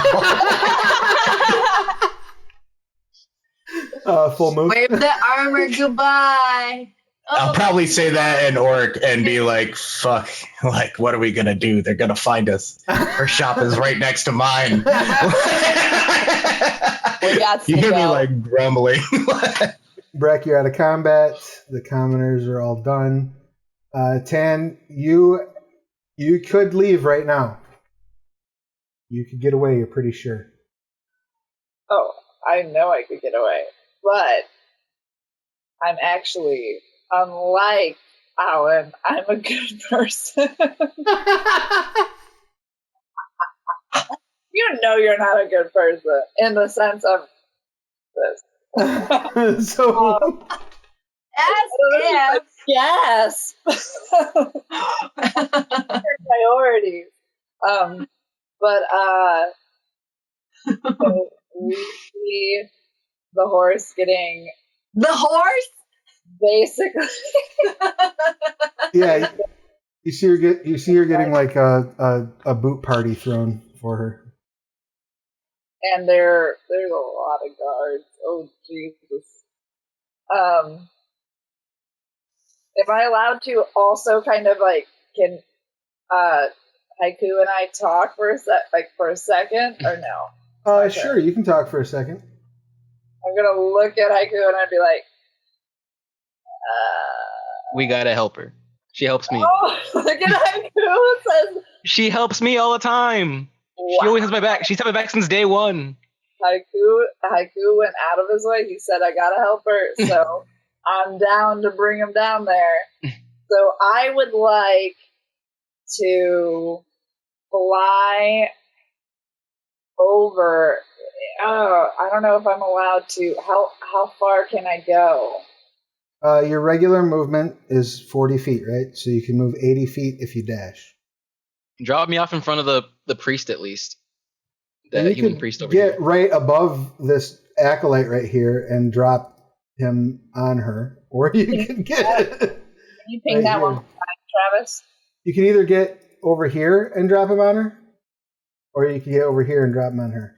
Speaker 2: hall.
Speaker 1: Full move.
Speaker 5: Wave the armor goodbye.
Speaker 2: I'll probably say that in Orc and be like, fuck, like, what are we gonna do? They're gonna find us. Her shop is right next to mine. You hear me like grumbling.
Speaker 1: Breck, you're out of combat. The commoners are all done. Tan, you could leave right now. You could get away, you're pretty sure.
Speaker 6: Oh, I know I could get away. But I'm actually, unlike Alan, I'm a good person. You know you're not a good person in the sense of this.
Speaker 1: So
Speaker 6: yes. Priorities. But so we see the horse getting
Speaker 5: The horse?
Speaker 6: basically.
Speaker 1: yeah, you see her getting like a boot party thrown for her.
Speaker 6: And there's a lot of guards. Oh Jesus. Am I allowed to also kind of like can Haiku and I talk for a second or no?
Speaker 1: Sure, you can talk for a second.
Speaker 6: I'm gonna look at Haiku and I'd be like,
Speaker 4: We gotta help her. She helps me.
Speaker 6: oh, look at Haiku. Says,
Speaker 4: She helps me all the time.
Speaker 6: wow.
Speaker 4: She always has my back. She's had my back since day one.
Speaker 6: Haiku went out of his way. He said, I gotta help her, so I'm down to bring him down there. So I would like to fly over. Oh, I don't know if I'm allowed to. How far can I go?
Speaker 1: Your regular movement is 40 feet, right? So you can move 80 feet if you dash.
Speaker 4: Drop me off in front of the priest at least.
Speaker 1: You
Speaker 4: The human
Speaker 1: could
Speaker 4: priest over
Speaker 1: get
Speaker 4: here.
Speaker 1: right above this acolyte right here and drop him on her, or you can get.
Speaker 6: Can you ping
Speaker 1: right
Speaker 6: that
Speaker 1: here.
Speaker 6: one more time, Travis?
Speaker 1: You can either get over here and drop him on her, or you can get over here and drop him on her.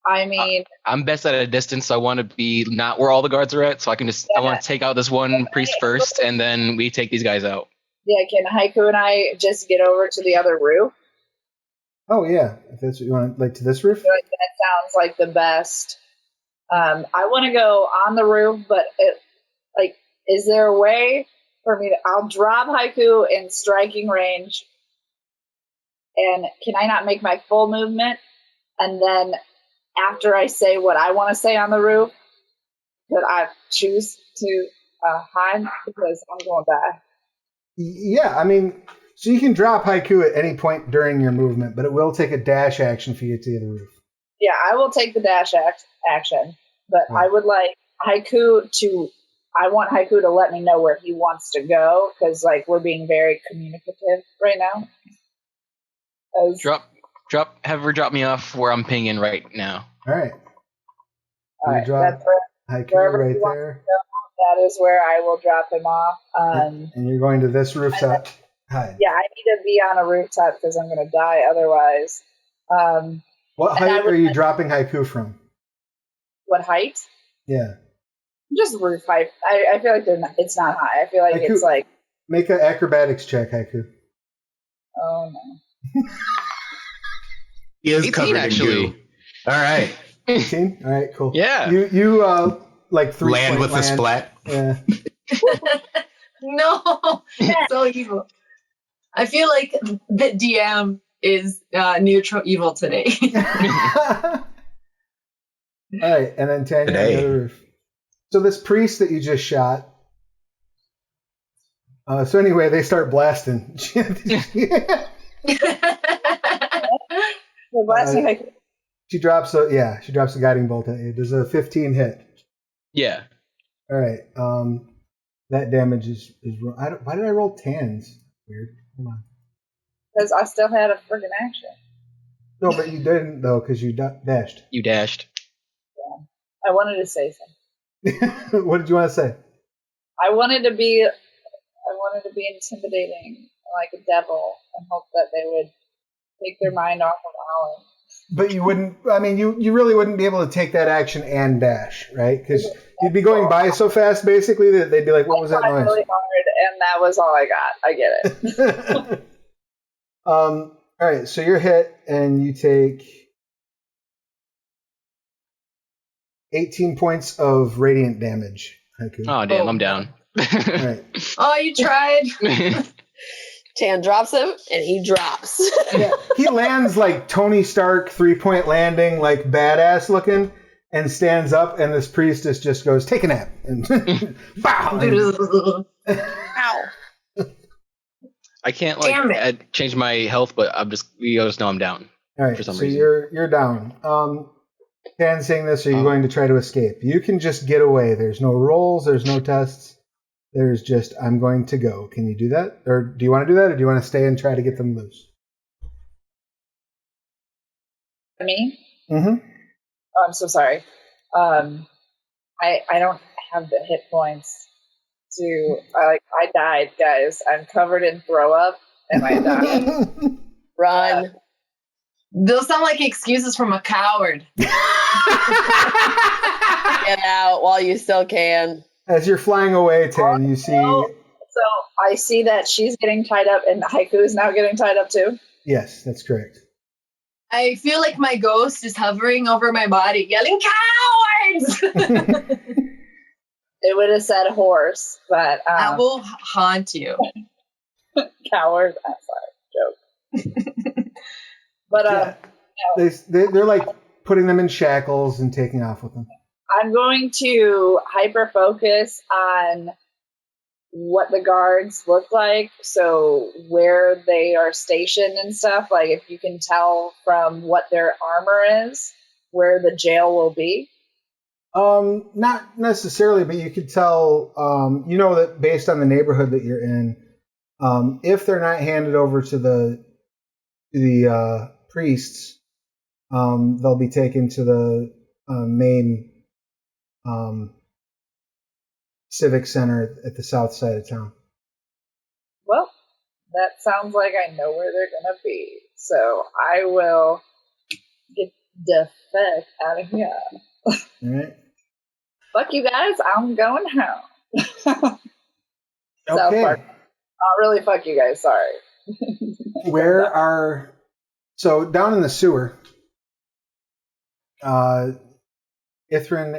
Speaker 6: I mean,
Speaker 4: I'm best at a distance, so I want to be not where all the guards are at, so I can just I want to take out this one priest first, and then we take these guys out.
Speaker 6: yeah, can Haiku and I just get over to the other roof?
Speaker 1: Oh yeah, if that's what you want, like to this roof.
Speaker 6: I feel like that sounds like the best. I want to go on the roof, but is there a way for me to? I'll drop Haiku in striking range, and can I not make my full movement? And then after I say what I want to say on the roof, that I choose to hide because I'm going back.
Speaker 1: Yeah, I mean, so you can drop Haiku at any point during your movement, but it will take a dash action for you to get to the roof.
Speaker 6: Yeah, I will take the dash action, but
Speaker 1: Right.
Speaker 6: I would like Haiku to. I want Haiku to let me know where he wants to go because, like, we're being very communicative right now.
Speaker 4: Have her drop me off where I'm pinging right now.
Speaker 1: All right.
Speaker 6: All
Speaker 1: You
Speaker 6: right,
Speaker 1: drop
Speaker 6: that's where,
Speaker 1: Haiku
Speaker 6: wherever
Speaker 1: right
Speaker 6: you want
Speaker 1: there,
Speaker 6: that is where I will drop him off.
Speaker 1: and you're going to this rooftop. Hide.
Speaker 6: Yeah, I need to be on a rooftop because I'm going to die otherwise.
Speaker 1: What
Speaker 6: and I
Speaker 1: height
Speaker 6: would
Speaker 1: are you
Speaker 6: like-
Speaker 1: dropping Haiku from?
Speaker 6: What height?
Speaker 1: Yeah.
Speaker 6: Just roof height. I feel like it's not high. I feel like
Speaker 1: Haiku-
Speaker 6: it's like,
Speaker 1: Make an acrobatics check, Haiku.
Speaker 6: oh no.
Speaker 2: He is
Speaker 4: 18
Speaker 2: covered
Speaker 4: actually.
Speaker 2: in goo. All right.
Speaker 1: 18? All right, cool.
Speaker 4: Yeah.
Speaker 1: You like 3
Speaker 2: Land with a splat.
Speaker 1: Yeah.
Speaker 5: No, so evil. I feel like the DM is neutral evil today.
Speaker 1: All right, and then Tanya on the other roof. So this priest that you just shot. So anyway, they start blasting.
Speaker 6: Well, last thing I-
Speaker 1: She drops a guiding bolt at you. Does a 15 hit?
Speaker 4: Yeah.
Speaker 1: All right. That damage is why did I roll tens? Weird. Hold on.
Speaker 6: Because I still had a friggin' action.
Speaker 1: No, but you didn't though, because you dashed.
Speaker 4: You dashed.
Speaker 6: I wanted to say something.
Speaker 1: What did you want to say?
Speaker 6: I wanted to be intimidating like a devil and hope that they would take their mind off of Alan.
Speaker 1: But you wouldn't. I mean, you really wouldn't be able to take that action and dash, right? Because you'd be going by so fast, basically, that they'd be like, "What was that noise?"
Speaker 6: Really hard, and that was all I got. I get it.
Speaker 1: All right, so you're hit, and you take 18 points of radiant damage. Haiku.
Speaker 4: Oh damn, I'm down.
Speaker 1: All right.
Speaker 5: Oh, you tried.
Speaker 3: Tan drops him, and he drops.
Speaker 1: Yeah, he lands like Tony Stark 3-point landing, like badass looking, and stands up, and this priestess just goes, "Take a nap," and bow.
Speaker 3: Ow.
Speaker 4: I can't change my health, but you just know I'm down.
Speaker 1: All right,
Speaker 4: for some
Speaker 1: so
Speaker 4: reason.
Speaker 1: you're down. Tan saying this, are you going to try to escape? You can just get away. There's no rolls. There's no tests. There's just, I'm going to go. Can you do that? Or do you want to do that? Or do you want to stay and try to get them loose?
Speaker 6: Me?
Speaker 1: Mm-hmm.
Speaker 6: Oh, I'm so sorry. I don't have the hit points to. I died, guys. I'm covered in throw up, and I died.
Speaker 3: Run.
Speaker 5: Those sound like excuses from a coward.
Speaker 3: Get out while you still can.
Speaker 1: As you're flying away, Tan, you see.
Speaker 6: So I see that she's getting tied up, and Haiku is now getting tied up too.
Speaker 1: Yes, that's correct.
Speaker 5: I feel like my ghost is hovering over my body, yelling, "Cowards!"
Speaker 6: It would have said horse, but
Speaker 5: I will haunt you.
Speaker 6: Coward. I'm sorry, joke. But
Speaker 1: they're like putting them in shackles and taking off with them.
Speaker 6: I'm going to hyper focus on what the guards look like, so where they are stationed and stuff. Like if you can tell from what their armor is, where the jail will be.
Speaker 1: Not necessarily, but you could tell. You know that based on the neighborhood that you're in, if they're not handed over to the priests, they'll be taken to the main civic center at the south side of town.
Speaker 6: Well, that sounds like I know where they're gonna be. So I will get the fuck out of here.
Speaker 1: All right.
Speaker 6: Fuck you guys, I'm going home.
Speaker 1: Okay.
Speaker 6: Not really fuck you guys, sorry.
Speaker 1: So down in the sewer, Ithrin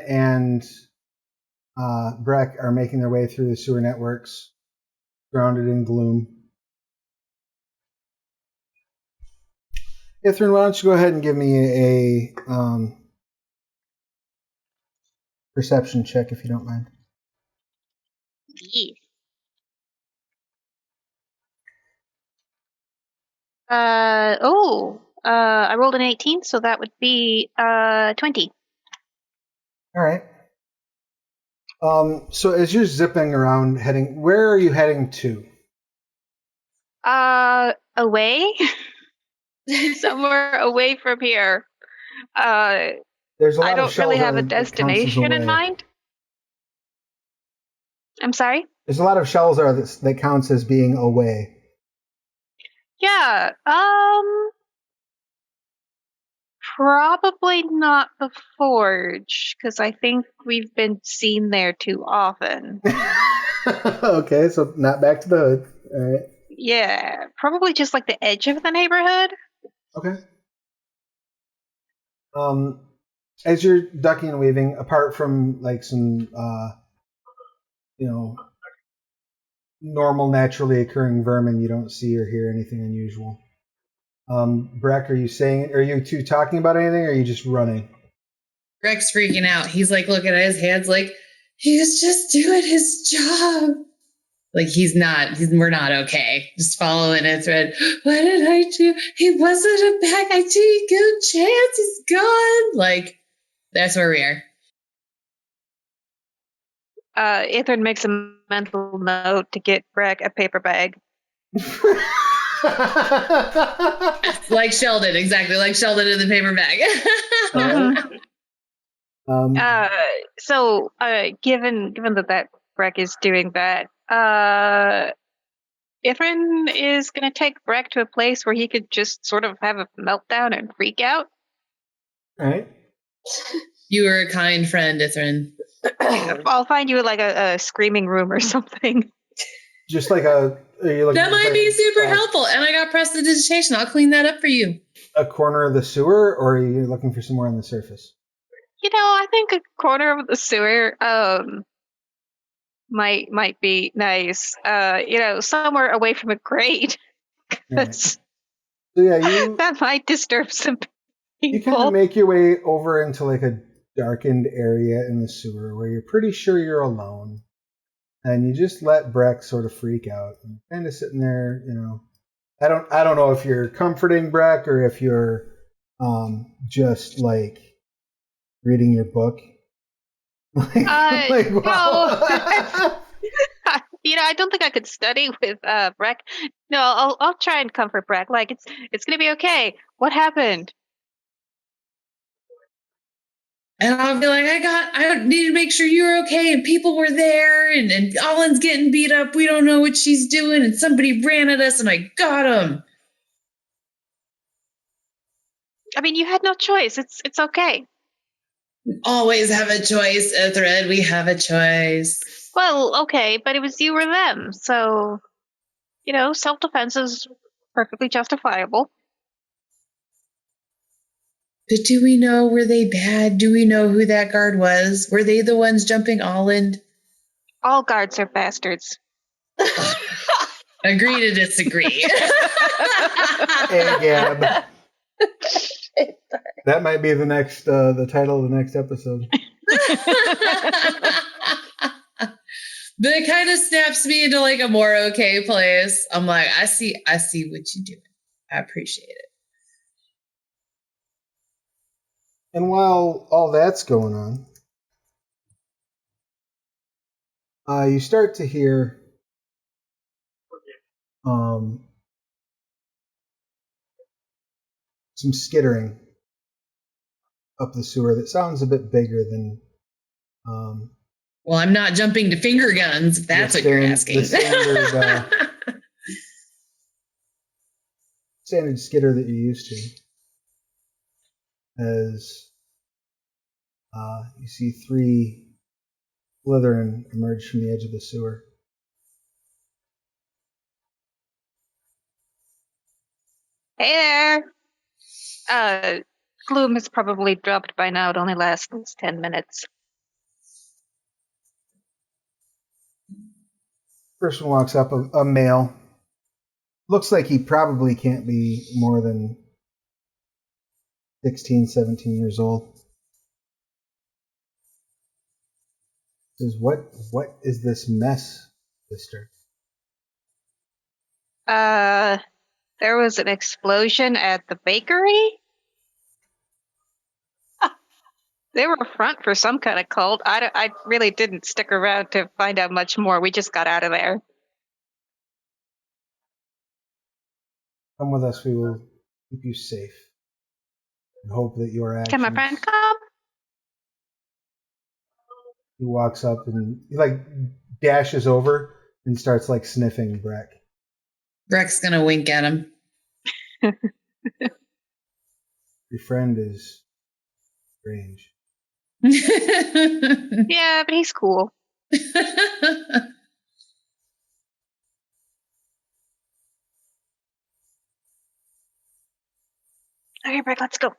Speaker 1: and Breck are making their way through the sewer networks, grounded in gloom. Ithrin, why don't you go ahead and give me a perception check, if you don't mind.
Speaker 8: Yeah. I rolled an 18, so that would be 20.
Speaker 1: All right. So as you're zipping around, where are you heading to?
Speaker 8: Away? Somewhere away from here.
Speaker 1: There's a lot
Speaker 8: I
Speaker 1: of
Speaker 8: don't really have a
Speaker 1: Shelzar that counts as
Speaker 8: destination in
Speaker 1: away.
Speaker 8: mind. I'm sorry?
Speaker 1: There's a lot of Shelzar that counts as being away.
Speaker 8: Yeah, probably not the Forge, because I think we've been seen there too often.
Speaker 1: Okay, so not back to the hood. All right.
Speaker 8: Yeah, probably just like the edge of the neighborhood.
Speaker 1: Okay. As you're ducking and weaving, apart from like some, normal, naturally occurring vermin, you don't see or hear anything unusual. Breck, are you two talking about anything, or are you just running?
Speaker 7: Breck's freaking out. He's like looking at his hands like, he was just doing his job. Like we're not okay. Just following a thread. What did I do? He wasn't a bad guy. Good chance. He's gone. Like, that's where we are.
Speaker 8: Ithrin makes a mental note to get Breck a paper bag.
Speaker 7: Like Sheldon, exactly. Like Sheldon in the paper bag.
Speaker 8: So, given that Breck is doing that, Ithrin is going to take Breck to a place where he could just sort of have a meltdown and freak out.
Speaker 1: All right.
Speaker 7: You were a kind friend, Ithrin.
Speaker 8: I'll find you like a screaming room or something.
Speaker 1: Just like that
Speaker 7: might be super helpful. And I got prestidigitation. I'll clean that up for you.
Speaker 1: A corner of the sewer, or are you looking for somewhere on the surface?
Speaker 8: I think a corner of the sewer might be nice. Somewhere away from a grate.
Speaker 1: Right. So yeah,
Speaker 8: that might disturb some people.
Speaker 1: You kind of make your way over into like a darkened area in the sewer where you're pretty sure you're alone, and you just let Breck sort of freak out. And kind of sitting there, I don't know if you're comforting Breck or if you're just like reading your book.
Speaker 8: No. I don't think I could study with Breck. No, I'll try and comfort Breck. Like it's gonna be okay. What happened?
Speaker 7: And I'll be like, I need to make sure you're okay. And people were there, and Alan's getting beat up. We don't know what she's doing. And somebody ran at us, and I got him.
Speaker 8: I mean, you had no choice. It's okay.
Speaker 7: We always have a choice, Ithred. We have a choice.
Speaker 8: Well, okay, but it was you or them. So, self-defense is perfectly justifiable.
Speaker 7: But do we know, were they bad? Do we know who that guard was? Were they the ones jumping Alan?
Speaker 8: All guards are bastards.
Speaker 7: Agree to disagree.
Speaker 1: AGAB. That might be the title of the next episode.
Speaker 7: But it kind of snaps me into like a more okay place. I'm like, I see what you're doing. I appreciate it.
Speaker 1: And while all that's going on, you start to hear some skittering up the sewer that sounds a bit bigger than.
Speaker 7: Well, I'm not jumping to finger guns, if that's what you're asking.
Speaker 1: The standard skitter that you're used to. As you see 3 Slytherin emerge from the edge of the sewer.
Speaker 8: Hey there! Gloom has probably dropped by now. It only lasts 10 minutes.
Speaker 1: First one walks up, a male. Looks like he probably can't be more than 16, 17 years old. Says, what is this mess, sister?
Speaker 8: There was an explosion at the bakery? They were a front for some kind of cult. I really didn't stick around to find out much more. We just got out of there.
Speaker 1: Come with us. We will keep you safe. And hope that your actions...
Speaker 8: Can my friend come?
Speaker 1: He walks up and he dashes over and starts sniffing Breck.
Speaker 7: Breck's gonna wink at him.
Speaker 1: Your friend is strange.
Speaker 8: Yeah, but he's cool. Okay, Breck, let's go.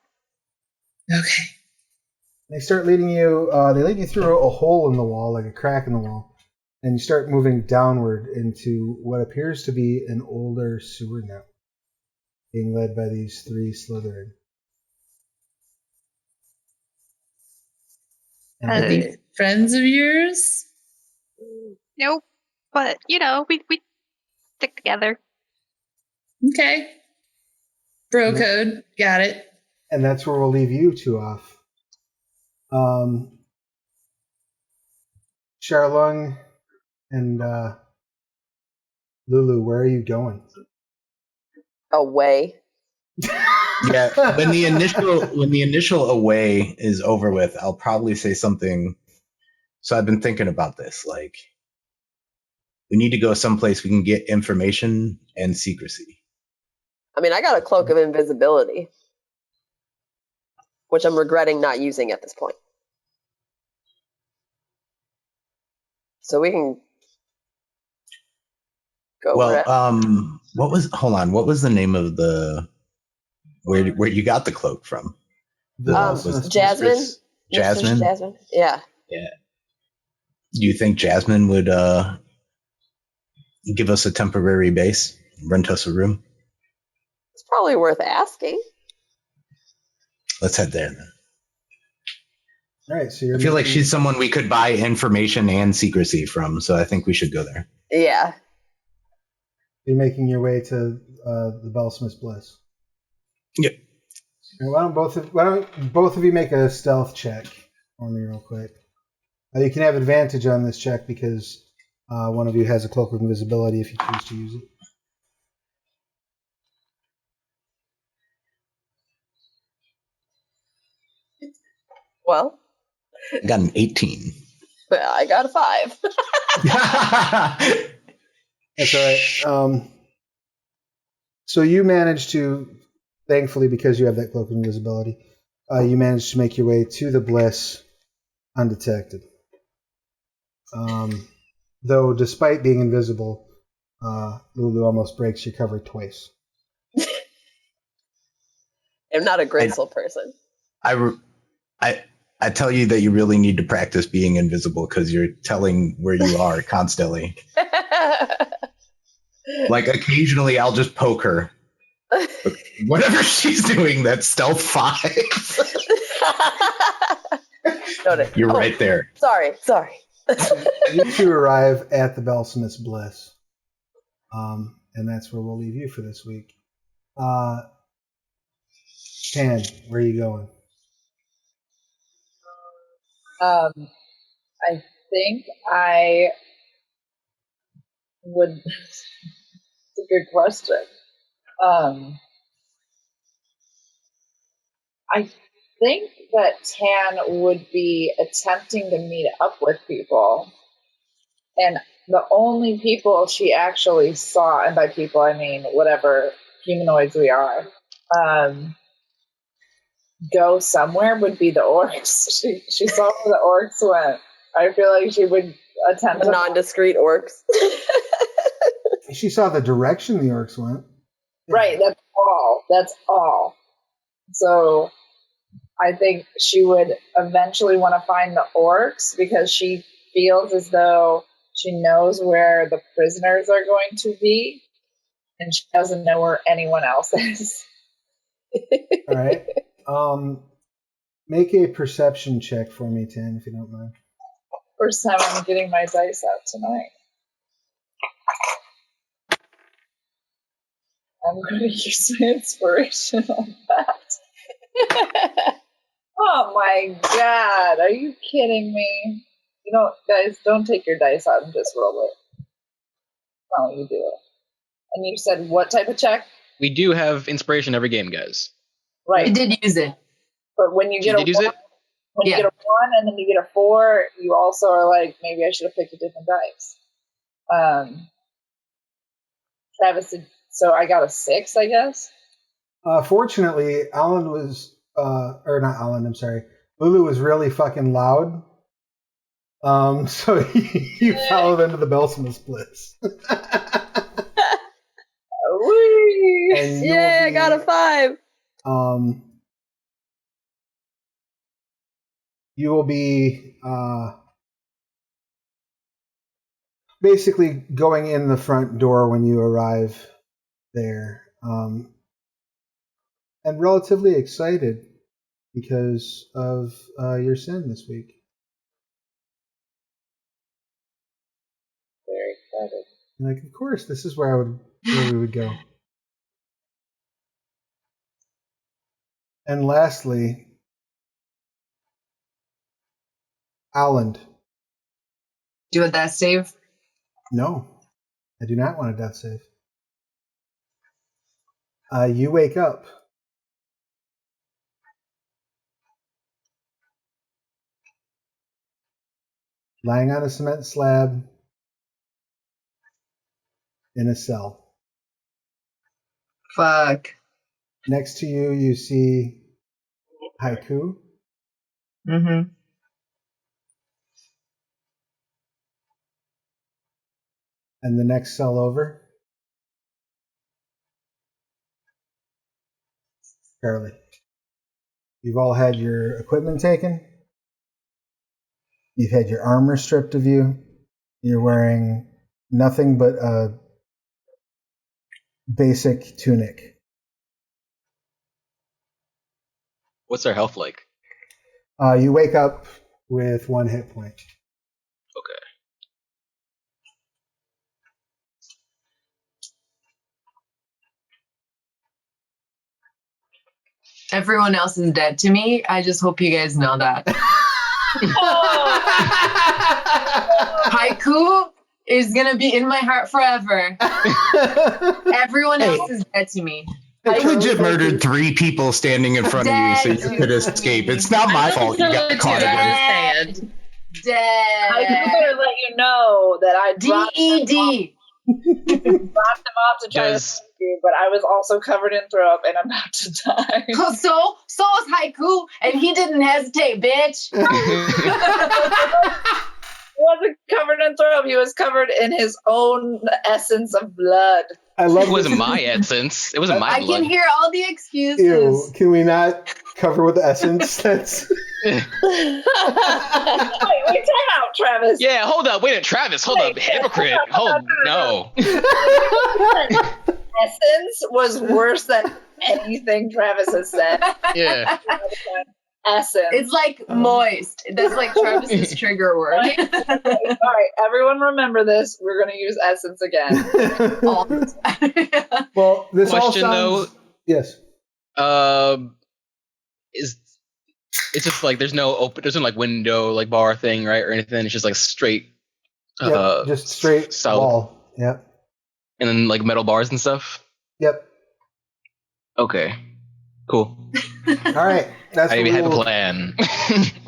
Speaker 7: Okay.
Speaker 1: They start leading you. They lead you through a hole in the wall, like a crack in the wall, and you start moving downward into what appears to be an older sewer net, being led by these 3 Slytherin.
Speaker 7: Are they friends of yours?
Speaker 8: Nope. But, we stick together.
Speaker 7: Okay. Bro code. Got it.
Speaker 1: And that's where we'll leave you 2 off. Charlung and Lulu, where are you going?
Speaker 3: Away.
Speaker 2: Yeah, when the initial away is over with, I'll probably say something. So I've been thinking about this. We need to go someplace we can get information and secrecy.
Speaker 3: I mean, I got a cloak of invisibility, which I'm regretting not using at this point. So we can go.
Speaker 2: Well, what was the name of the where you got the cloak from?
Speaker 3: Jasmine.
Speaker 2: Jasmine?
Speaker 3: Jasmine. Yeah.
Speaker 2: Yeah. Do you think Jasmine would give us a temporary base, rent us a room?
Speaker 3: It's probably worth asking.
Speaker 2: Let's head there then.
Speaker 1: All right, so you're
Speaker 2: I feel like she's someone we could buy information and secrecy from, so I think we should go there.
Speaker 3: Yeah.
Speaker 1: You're making your way to the Bellsmith's Bliss.
Speaker 2: Yep.
Speaker 1: Why don't both of you make a stealth check for me real quick? You can have advantage on this check because one of you has a cloak of invisibility if you choose to use it.
Speaker 3: Well,
Speaker 2: I got an 18.
Speaker 3: I got a 5.
Speaker 1: That's all right. So you managed to, thankfully, because you have that cloak of invisibility, you managed to make your way to the Bliss undetected. Though, despite being invisible, Lulu almost breaks your cover twice.
Speaker 3: I'm not a graceful person.
Speaker 2: I tell you that you really need to practice being invisible because you're telling where you are constantly. Like occasionally I'll just poke her. But whatever she's doing, that's stealth 5. You're right there.
Speaker 3: Sorry.
Speaker 1: You two arrive at the Bellsmith's Bliss. And that's where we'll leave you for this week. Tan, where are you going?
Speaker 6: I think I would. It's a good question. I think that Tan would be attempting to meet up with people, and the only people she actually saw, and by people I mean whatever humanoids we are, go somewhere would be the orcs. She saw where the orcs went. I feel like she would attempt
Speaker 3: the non-discreet orcs.
Speaker 1: She saw the direction the orcs went.
Speaker 6: Right, that's all. So I think she would eventually want to find the orcs because she feels as though she knows where the prisoners are going to be, and she doesn't know where anyone else is.
Speaker 1: All right. Make a perception check for me, Tan, if you don't mind.
Speaker 6: First time I'm getting my dice out tonight. I'm going to use my inspiration on that. Oh my god, are you kidding me? You know, guys, don't take your dice out and just roll it. Oh, you do it. And you said what type of check?
Speaker 4: We do have inspiration every game, guys.
Speaker 6: Right.
Speaker 5: I did use it.
Speaker 6: But when you get
Speaker 4: Did you use it?
Speaker 6: When you get a 1 and then you get a 4, you also are like, maybe I should have picked a different dice. Travis did, so I got a 6, I guess.
Speaker 1: Fortunately, Alan was, or not Alan, I'm sorry. Lulu was really fucking loud. So you fell into the Bellsmith's Bliss.
Speaker 3: Yay, I got a 5.
Speaker 1: You will be basically going in the front door when you arrive there, and relatively excited because of your sin this week.
Speaker 6: Very excited.
Speaker 1: Like, of course, this is where we would go. And lastly, Alan.
Speaker 5: Do a death save.
Speaker 1: No, I do not want a death save. You wake up. Lying on a cement slab in a cell.
Speaker 5: Fuck.
Speaker 1: Next to you, you see Haiku.
Speaker 5: Mm-hmm.
Speaker 1: And the next cell over, Charlie. You've all had your equipment taken. You've had your armor stripped of you. You're wearing nothing but a basic tunic.
Speaker 4: What's our health like?
Speaker 1: You wake up with 1 hit point.
Speaker 4: Okay.
Speaker 5: Everyone else is dead to me. I just hope you guys know that. Haiku is going to be in my heart forever. Everyone else is dead to me.
Speaker 2: I legit murdered 3 people standing in front of you so you could escape. It's not my fault you got caught again.
Speaker 5: Dead.
Speaker 6: I better let you know that I dropped
Speaker 5: DED.
Speaker 6: dropped him off to try to save you, but I was also covered in throw up and about to die.
Speaker 5: So was Haiku, and he didn't hesitate, bitch.
Speaker 6: He wasn't covered in throw up. He was covered in his own essence of blood.
Speaker 1: I love
Speaker 4: It wasn't my essence. It wasn't my
Speaker 5: I
Speaker 4: blood.
Speaker 5: can hear all the excuses.
Speaker 1: Ew, can we not cover with essence? That's
Speaker 6: Wait, time out, Travis.
Speaker 4: Yeah, hold up. Wait, Travis, hold up. Hypocrite. No.
Speaker 6: Essence was worse than anything Travis has said.
Speaker 4: Yeah.
Speaker 6: Essence.
Speaker 5: It's like moist. That's like Travis's trigger word.
Speaker 6: All right, everyone remember this. We're going to use essence again.
Speaker 5: All the time.
Speaker 1: well. This
Speaker 4: Question,
Speaker 1: all sounds. Yes.
Speaker 4: Is it's just like there's no like window like bar thing, right, or anything. It's just like straight.
Speaker 1: Yep, just straight
Speaker 4: solid.
Speaker 1: wall. Yep.
Speaker 4: And then like metal bars and stuff.
Speaker 1: Yep.
Speaker 4: Okay. Cool.
Speaker 1: All right. That's
Speaker 4: I
Speaker 1: where
Speaker 4: have a
Speaker 1: we'll-
Speaker 4: plan.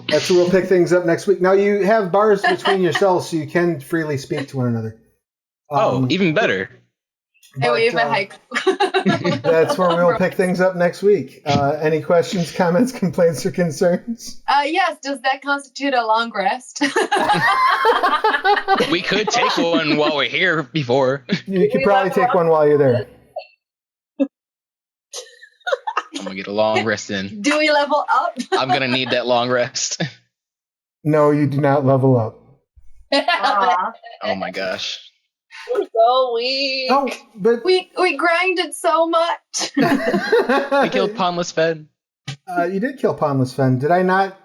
Speaker 1: That's where we'll pick things up next week. Now you have bars between yourselves, so you can freely speak to one another.
Speaker 4: Even better.
Speaker 5: I wave at Haiku.
Speaker 1: That's where we'll pick things up next week. Any questions, comments, complaints, or concerns?
Speaker 5: Yes, does that constitute a long rest?
Speaker 4: We could take one while we're here before.
Speaker 1: You could probably take one while you're there.
Speaker 4: I'm gonna get a long rest in.
Speaker 5: Do we level up?
Speaker 4: I'm gonna need that long rest.
Speaker 1: No, you do not level up.
Speaker 4: Oh my gosh.
Speaker 6: We're so weak.
Speaker 1: Oh, but
Speaker 5: We grinded so much.
Speaker 4: We killed Pawnless Fed.
Speaker 1: You did kill Pawnless Fen. Did I not?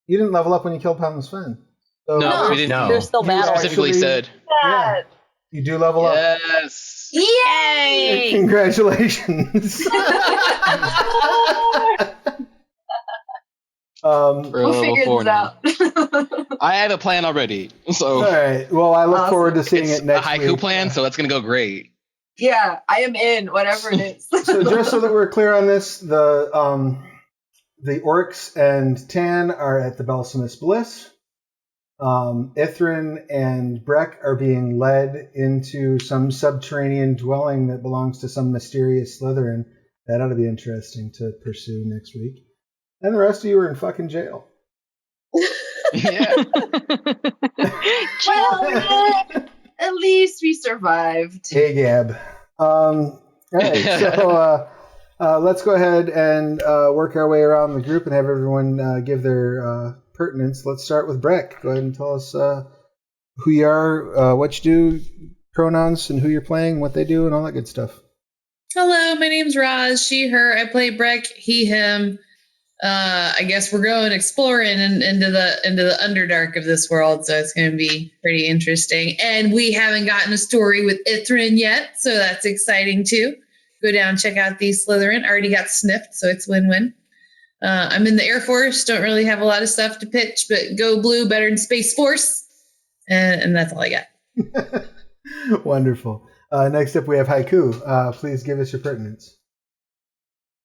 Speaker 1: You didn't level up when you killed Pawnless Fen. So
Speaker 4: No, we didn't.
Speaker 2: No.
Speaker 3: There's still
Speaker 1: You
Speaker 3: battles.
Speaker 4: Specifically
Speaker 1: actually-
Speaker 4: said.
Speaker 1: Yeah, you do level up.
Speaker 4: Yes.
Speaker 3: Yay!
Speaker 1: Congratulations.
Speaker 4: For
Speaker 5: We'll
Speaker 4: level
Speaker 5: figure
Speaker 4: 4
Speaker 5: this
Speaker 4: now.
Speaker 5: out.
Speaker 4: I have a plan already. So
Speaker 1: All right. Well, I look
Speaker 5: Awesome.
Speaker 1: forward to seeing
Speaker 4: it's
Speaker 1: it next
Speaker 4: a haiku
Speaker 1: week.
Speaker 4: plan, so that's gonna go great.
Speaker 5: Yeah, I am in, whatever it is.
Speaker 1: So just so that we're clear on this, the Orcs and Tan are at the Balsamus Bliss. Ithrin and Breck are being led into some subterranean dwelling that belongs to some mysterious Slytherin. That ought to be interesting to pursue next week. And the rest of you are in fucking jail.
Speaker 4: Yeah.
Speaker 5: Well, at least we survived.
Speaker 1: AGAB. All right, so let's go ahead and work our way around the group and have everyone give their pertinence. Let's start with Breck. Go ahead and tell us who you are, what you do, pronouns, and who you're playing, what they do, and all that good stuff.
Speaker 7: Hello, my name's Roz. She, her. I play Breck. He, him. I guess we're going exploring into the underdark of this world, so it's going to be pretty interesting. And we haven't gotten a story with Ithrin yet, so that's exciting too. Go down, check out the Slytherin. I already got sniffed, so it's win-win. I'm in the Air Force. Don't really have a lot of stuff to pitch, but go blue, better than Space Force, and that's all I got.
Speaker 1: Wonderful. Next up, we have Haiku. Please give us your pertinence.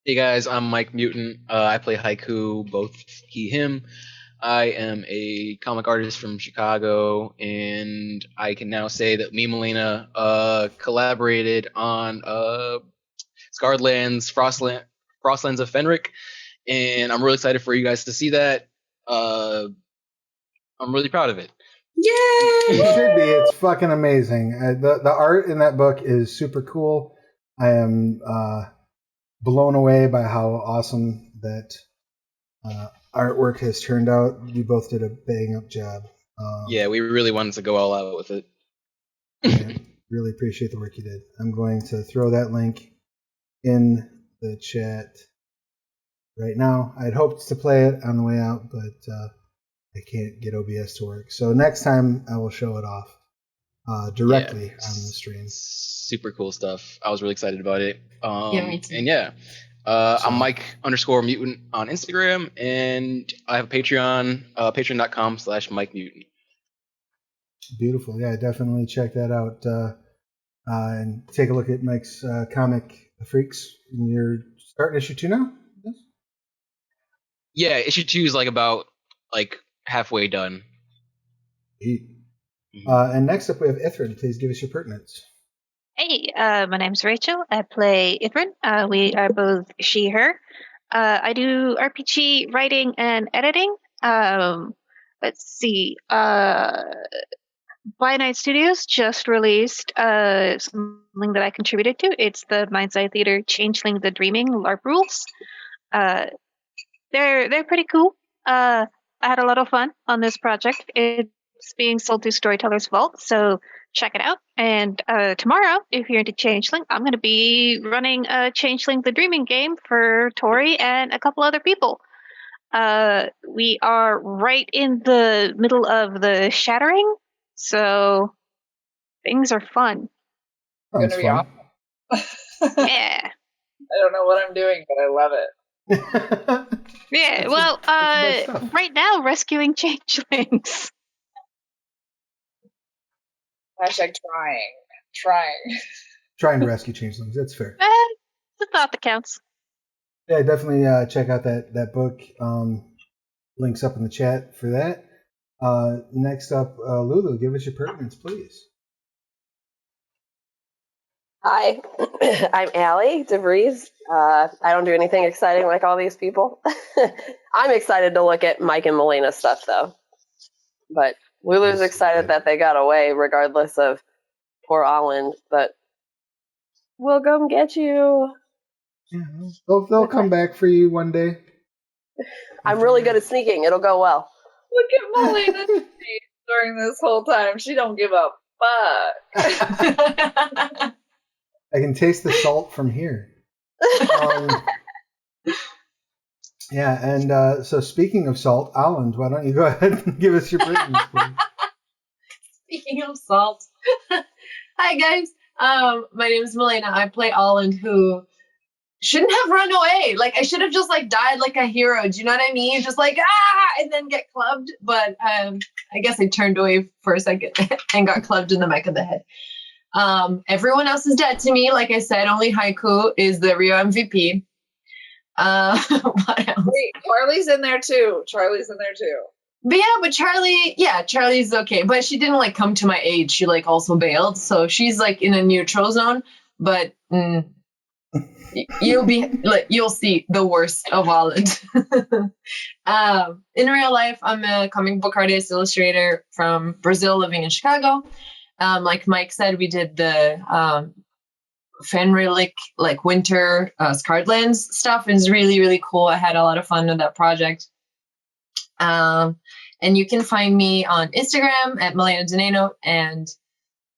Speaker 4: Hey guys, I'm Mike Mutant. I play Haiku, both he, him. I am a comic artist from Chicago, and I can now say that me and Milena collaborated on Scarred Lands, Frostlands of Fenric, and I'm really excited for you guys to see that. I'm really proud of it.
Speaker 7: Yay!
Speaker 1: It should be. It's fucking amazing. The art in that book is super cool. I am blown away by how awesome that artwork has turned out. You both did a bang up job.
Speaker 4: Yeah, we really wanted to go all out with it.
Speaker 1: I really appreciate the work you did. I'm going to throw that link in the chat right now. I'd hoped to play it on the way out, but I can't get OBS to work. So next time I will show it off directly on the stream.
Speaker 4: Super cool stuff. I was really excited about it.
Speaker 5: Me too.
Speaker 4: And yeah, I'm Mike_Mutant on Instagram, and I have a Patreon, patreon.com/MikeMutant.
Speaker 1: Beautiful. Yeah, definitely check that out. And take a look at Mike's comic Freaks. You're starting issue 2 now? Yes?
Speaker 4: Yeah, issue 2 is about halfway done.
Speaker 1: And next up we have Ithrin. Please give us your pertinence.
Speaker 8: Hey, my name's Rachel. I play Ithrin. We are both she, her. I do RPG writing and editing. Let's see. By Night Studios just released something that I contributed to. It's the Mindside Theater Changeling the Dreaming LARP rules. They're pretty cool. I had a lot of fun on this project. It's being sold through Storyteller's Vault, so check it out. And tomorrow, if you're into Changeling, I'm going to be running a Changeling the Dreaming game for Tori and a couple other people. We are right in the middle of the Shattering, so things are fun.
Speaker 6: It's gonna be awesome.
Speaker 8: Yeah.
Speaker 6: I don't know what I'm doing, but I love it.
Speaker 8: Yeah, well, right now, rescuing changelings.
Speaker 6: Hashtag trying.
Speaker 1: Trying to rescue changelings. That's fair.
Speaker 8: It's a thought that counts.
Speaker 1: Yeah, definitely check out that book. Links up in the chat for that. Next up, Lulu, give us your pertinence, please.
Speaker 3: Hi, I'm Allie DeVries. I don't do anything exciting like all these people. I'm excited to look at Mike and Milena stuff, though. But Lulu's excited that they got away, regardless of poor Holland. But we'll come get you.
Speaker 1: Yeah, they'll come back for you one day.
Speaker 3: I'm really good at sneaking. It'll go well.
Speaker 6: Look at Milena during this whole time. She don't give a fuck.
Speaker 1: I can taste the salt from here. Yeah, and so speaking of salt, Alan, why don't you go ahead and give us your pertinence, please?
Speaker 5: Speaking of salt. Hi, guys. My name is Milena. I play Holland, who shouldn't have run away. I should have just, died like a hero. Do you know what I mean? Just and then get clubbed. But I guess I turned away for a second and got clubbed in the back of the head. Everyone else is dead to me. Like I said, only Haiku is the real MVP. What else?
Speaker 6: Wait, Charlie's in there too.
Speaker 5: But Charlie's okay. But she didn't come to my aid. She also bailed. So she's in a neutral zone. But you'll see the worst of Holland. In real life, I'm a comic book artist, illustrator from Brazil, living in Chicago. Like Mike said, we did the Fenric winter Scarred Lands stuff. It's really, really cool. I had a lot of fun with that project. And you can find me on Instagram at Milena Deneno, and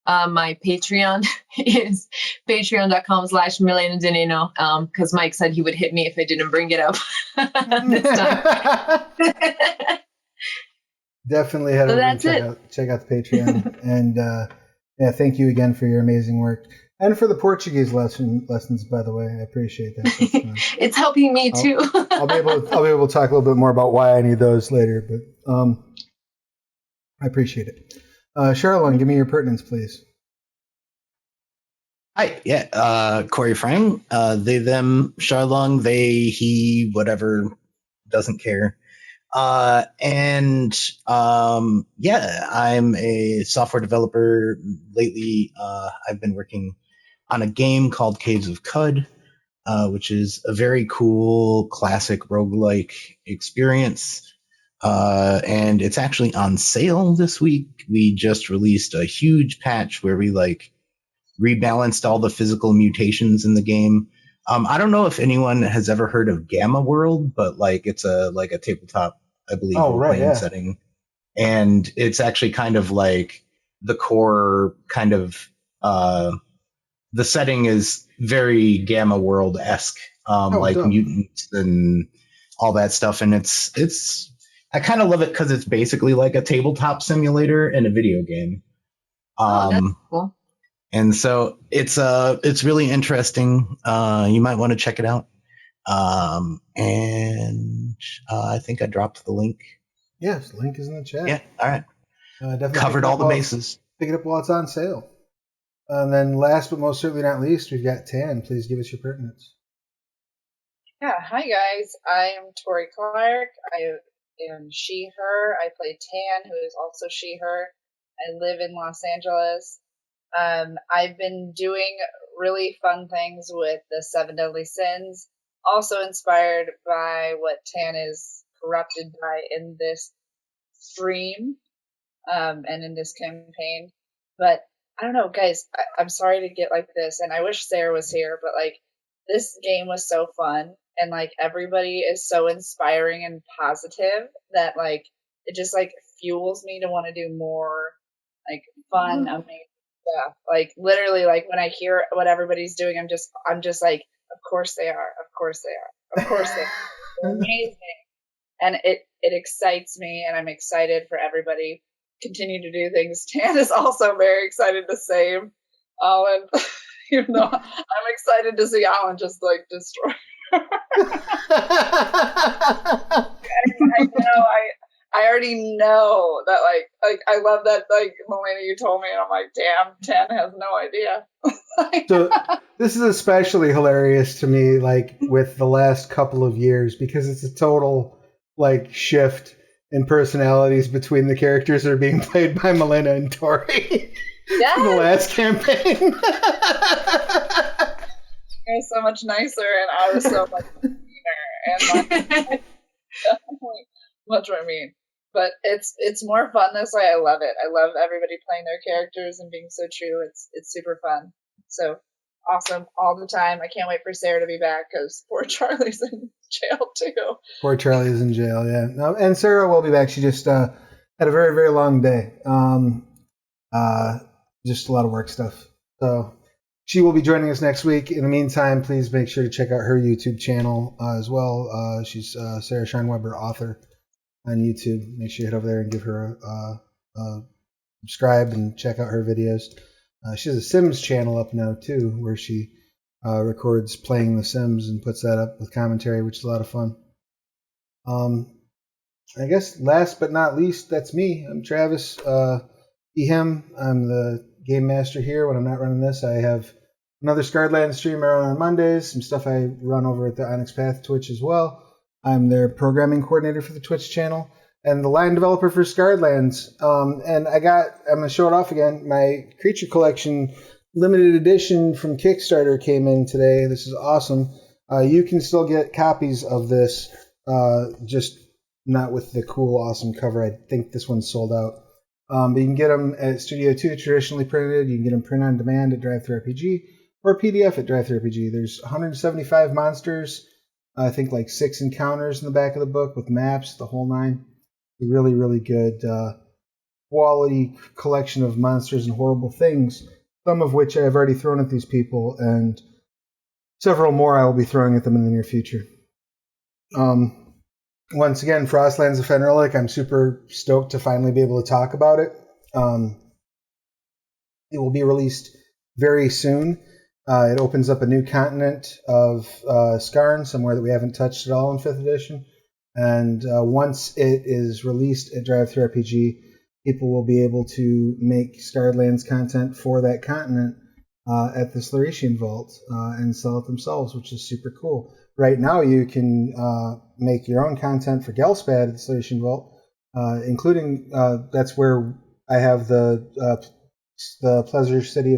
Speaker 5: my Patreon is patreon.com/Milena Deneno, because Mike said he would hit me if I didn't bring it up this time.
Speaker 1: Definitely head over and check out the Patreon. And thank you again for your amazing work. And for the Portuguese lessons, by the way. I appreciate that.
Speaker 5: It's helping me too.
Speaker 1: I'll be able to talk a little bit more about why I need those later, but I appreciate it. Charlene, give me your pertinence, please.
Speaker 2: Hi, yeah, Corey Frame, they, them, Charlong, they, he, whatever, doesn't care. Yeah, I'm a software developer. Lately, I've been working on a game called Caves of Cud, which is a very cool classic roguelike experience. And it's actually on sale this week. We just released a huge patch where we rebalanced all the physical mutations in the game. I don't know if anyone has ever heard of Gamma World, but it's a tabletop, I believe, role-playing setting. And it's actually kind of the core kind of the setting is very Gamma World-esque, Mutant and all that stuff. And it's I kind of love it because it's basically like a tabletop simulator and a video game.
Speaker 3: That's cool.
Speaker 2: And so it's really interesting. You might want to check it out. And I think I dropped the link.
Speaker 1: Yes, the link is in the chat.
Speaker 2: Yeah, all right.
Speaker 1: Definitely
Speaker 2: Covered all the bases.
Speaker 1: Pick it up while it's on sale. And then last but most certainly not least, we've got Tan. Please give us your pertinence.
Speaker 6: Yeah, hi guys. I am Tori Clark. I am she, her. I play Tan, who is also she, her. I live in Los Angeles. I've been doing really fun things with the 7 Deadly Sins, also inspired by what Tan is corrupted by in this stream and in this campaign. But I don't know, guys, I'm sorry to get like this, and I wish Sarah was here, but like this game was so fun, and like everybody is so inspiring and positive that like it just like fuels me to want to do more like fun, amazing stuff. Like literally, like when I hear what everybody's doing, I'm just like, of course they are, of course they are, of course they are. They're amazing, and it excites me, and I'm excited for everybody to continue to do things. Tan is also very excited the same. Alan, even though I'm excited to see Alan just like destroy. I know. I already know that, like I love that, like, Milena, you told me, and I'm like, damn, Tan has no idea.
Speaker 1: So this is especially hilarious to me, like, with the last couple of years, because it's a total, like, shift in personalities between the characters that are being played by Milena and Tori.
Speaker 6: Yes.
Speaker 1: In the last campaign.
Speaker 6: You're so much nicer, and I was so much meaner, and definitely much more mean. But it's more fun this way. I love it. I love everybody playing their characters and being so true. It's super fun. So awesome all the time. I can't wait for Sarah to be back because poor Charlie's in jail too.
Speaker 1: Poor Charlie's in jail, yeah. No, and Sarah will be back. She just had a very, very long day. Just a lot of work stuff. So she will be joining us next week. In the meantime, please make sure to check out her YouTube channel as well. She's Sarah Scheinweber, author on YouTube. Make sure you head over there and give her a subscribe and check out her videos. She has a Sims channel up now too, where she records playing The Sims and puts that up with commentary, which is a lot of fun. I guess last but not least, that's me. I'm Travis, him. I'm the game master here. When I'm not running this, I have another Scarred stream around on Mondays, some stuff I run over at the Onyx Path Twitch as well. I'm their programming coordinator for the Twitch channel and the line developer for Scarredlands. And I'm going to show it off again. My creature collection limited edition from Kickstarter came in today. This is awesome. You can still get copies of this, just not with the cool, awesome cover. I think this one's sold out. But you can get them at Studio 2, traditionally printed. You can get them print on demand at DriveThruRPG or PDF at DriveThruRPG. There's 175 monsters. I think like 6 encounters in the back of the book with maps, the whole nine. A really, really good quality collection of monsters and horrible things, some of which I've already thrown at these people, and several more I will be throwing at them in the near future. Once again, Frostlands of Fenrilic, I'm super stoked to finally be able to talk about it. It will be released very soon. It opens up a new continent of Skarn, somewhere that we haven't touched at all in 5th edition. And once it is released at DriveThruRPG, people will be able to make Scarredlands content for that continent at the Sluritian Vault and sell it themselves, which is super cool. Right now, you can make your own content for Gelspad at the Sluritian Vault, including that's where I have the Pleasure City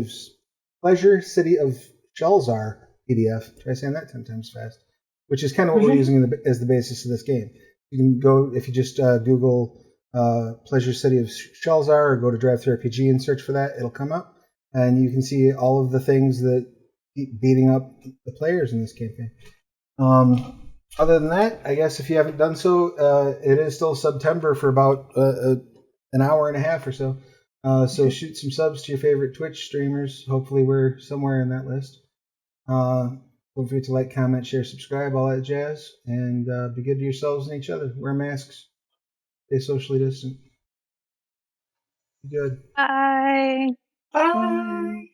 Speaker 1: of Shelzar PDF. Try saying that 10 times fast. Which is kind of what we're using as the basis of this game. You can go, if you just Google Pleasure City of Shelzar or go to DriveThruRPG and search for that, it'll come up. And you can see all of the things that keep beating up the players in this campaign. Other than that, I guess if you haven't done so, it is still September for about an hour and a half or so. So shoot some subs to your favorite Twitch streamers. Hopefully we're somewhere in that list. Don't forget to like, comment, share, subscribe, all that jazz. And be good to yourselves and each other. Wear masks. Stay socially distant. Be good.
Speaker 8: Bye.
Speaker 5: Bye.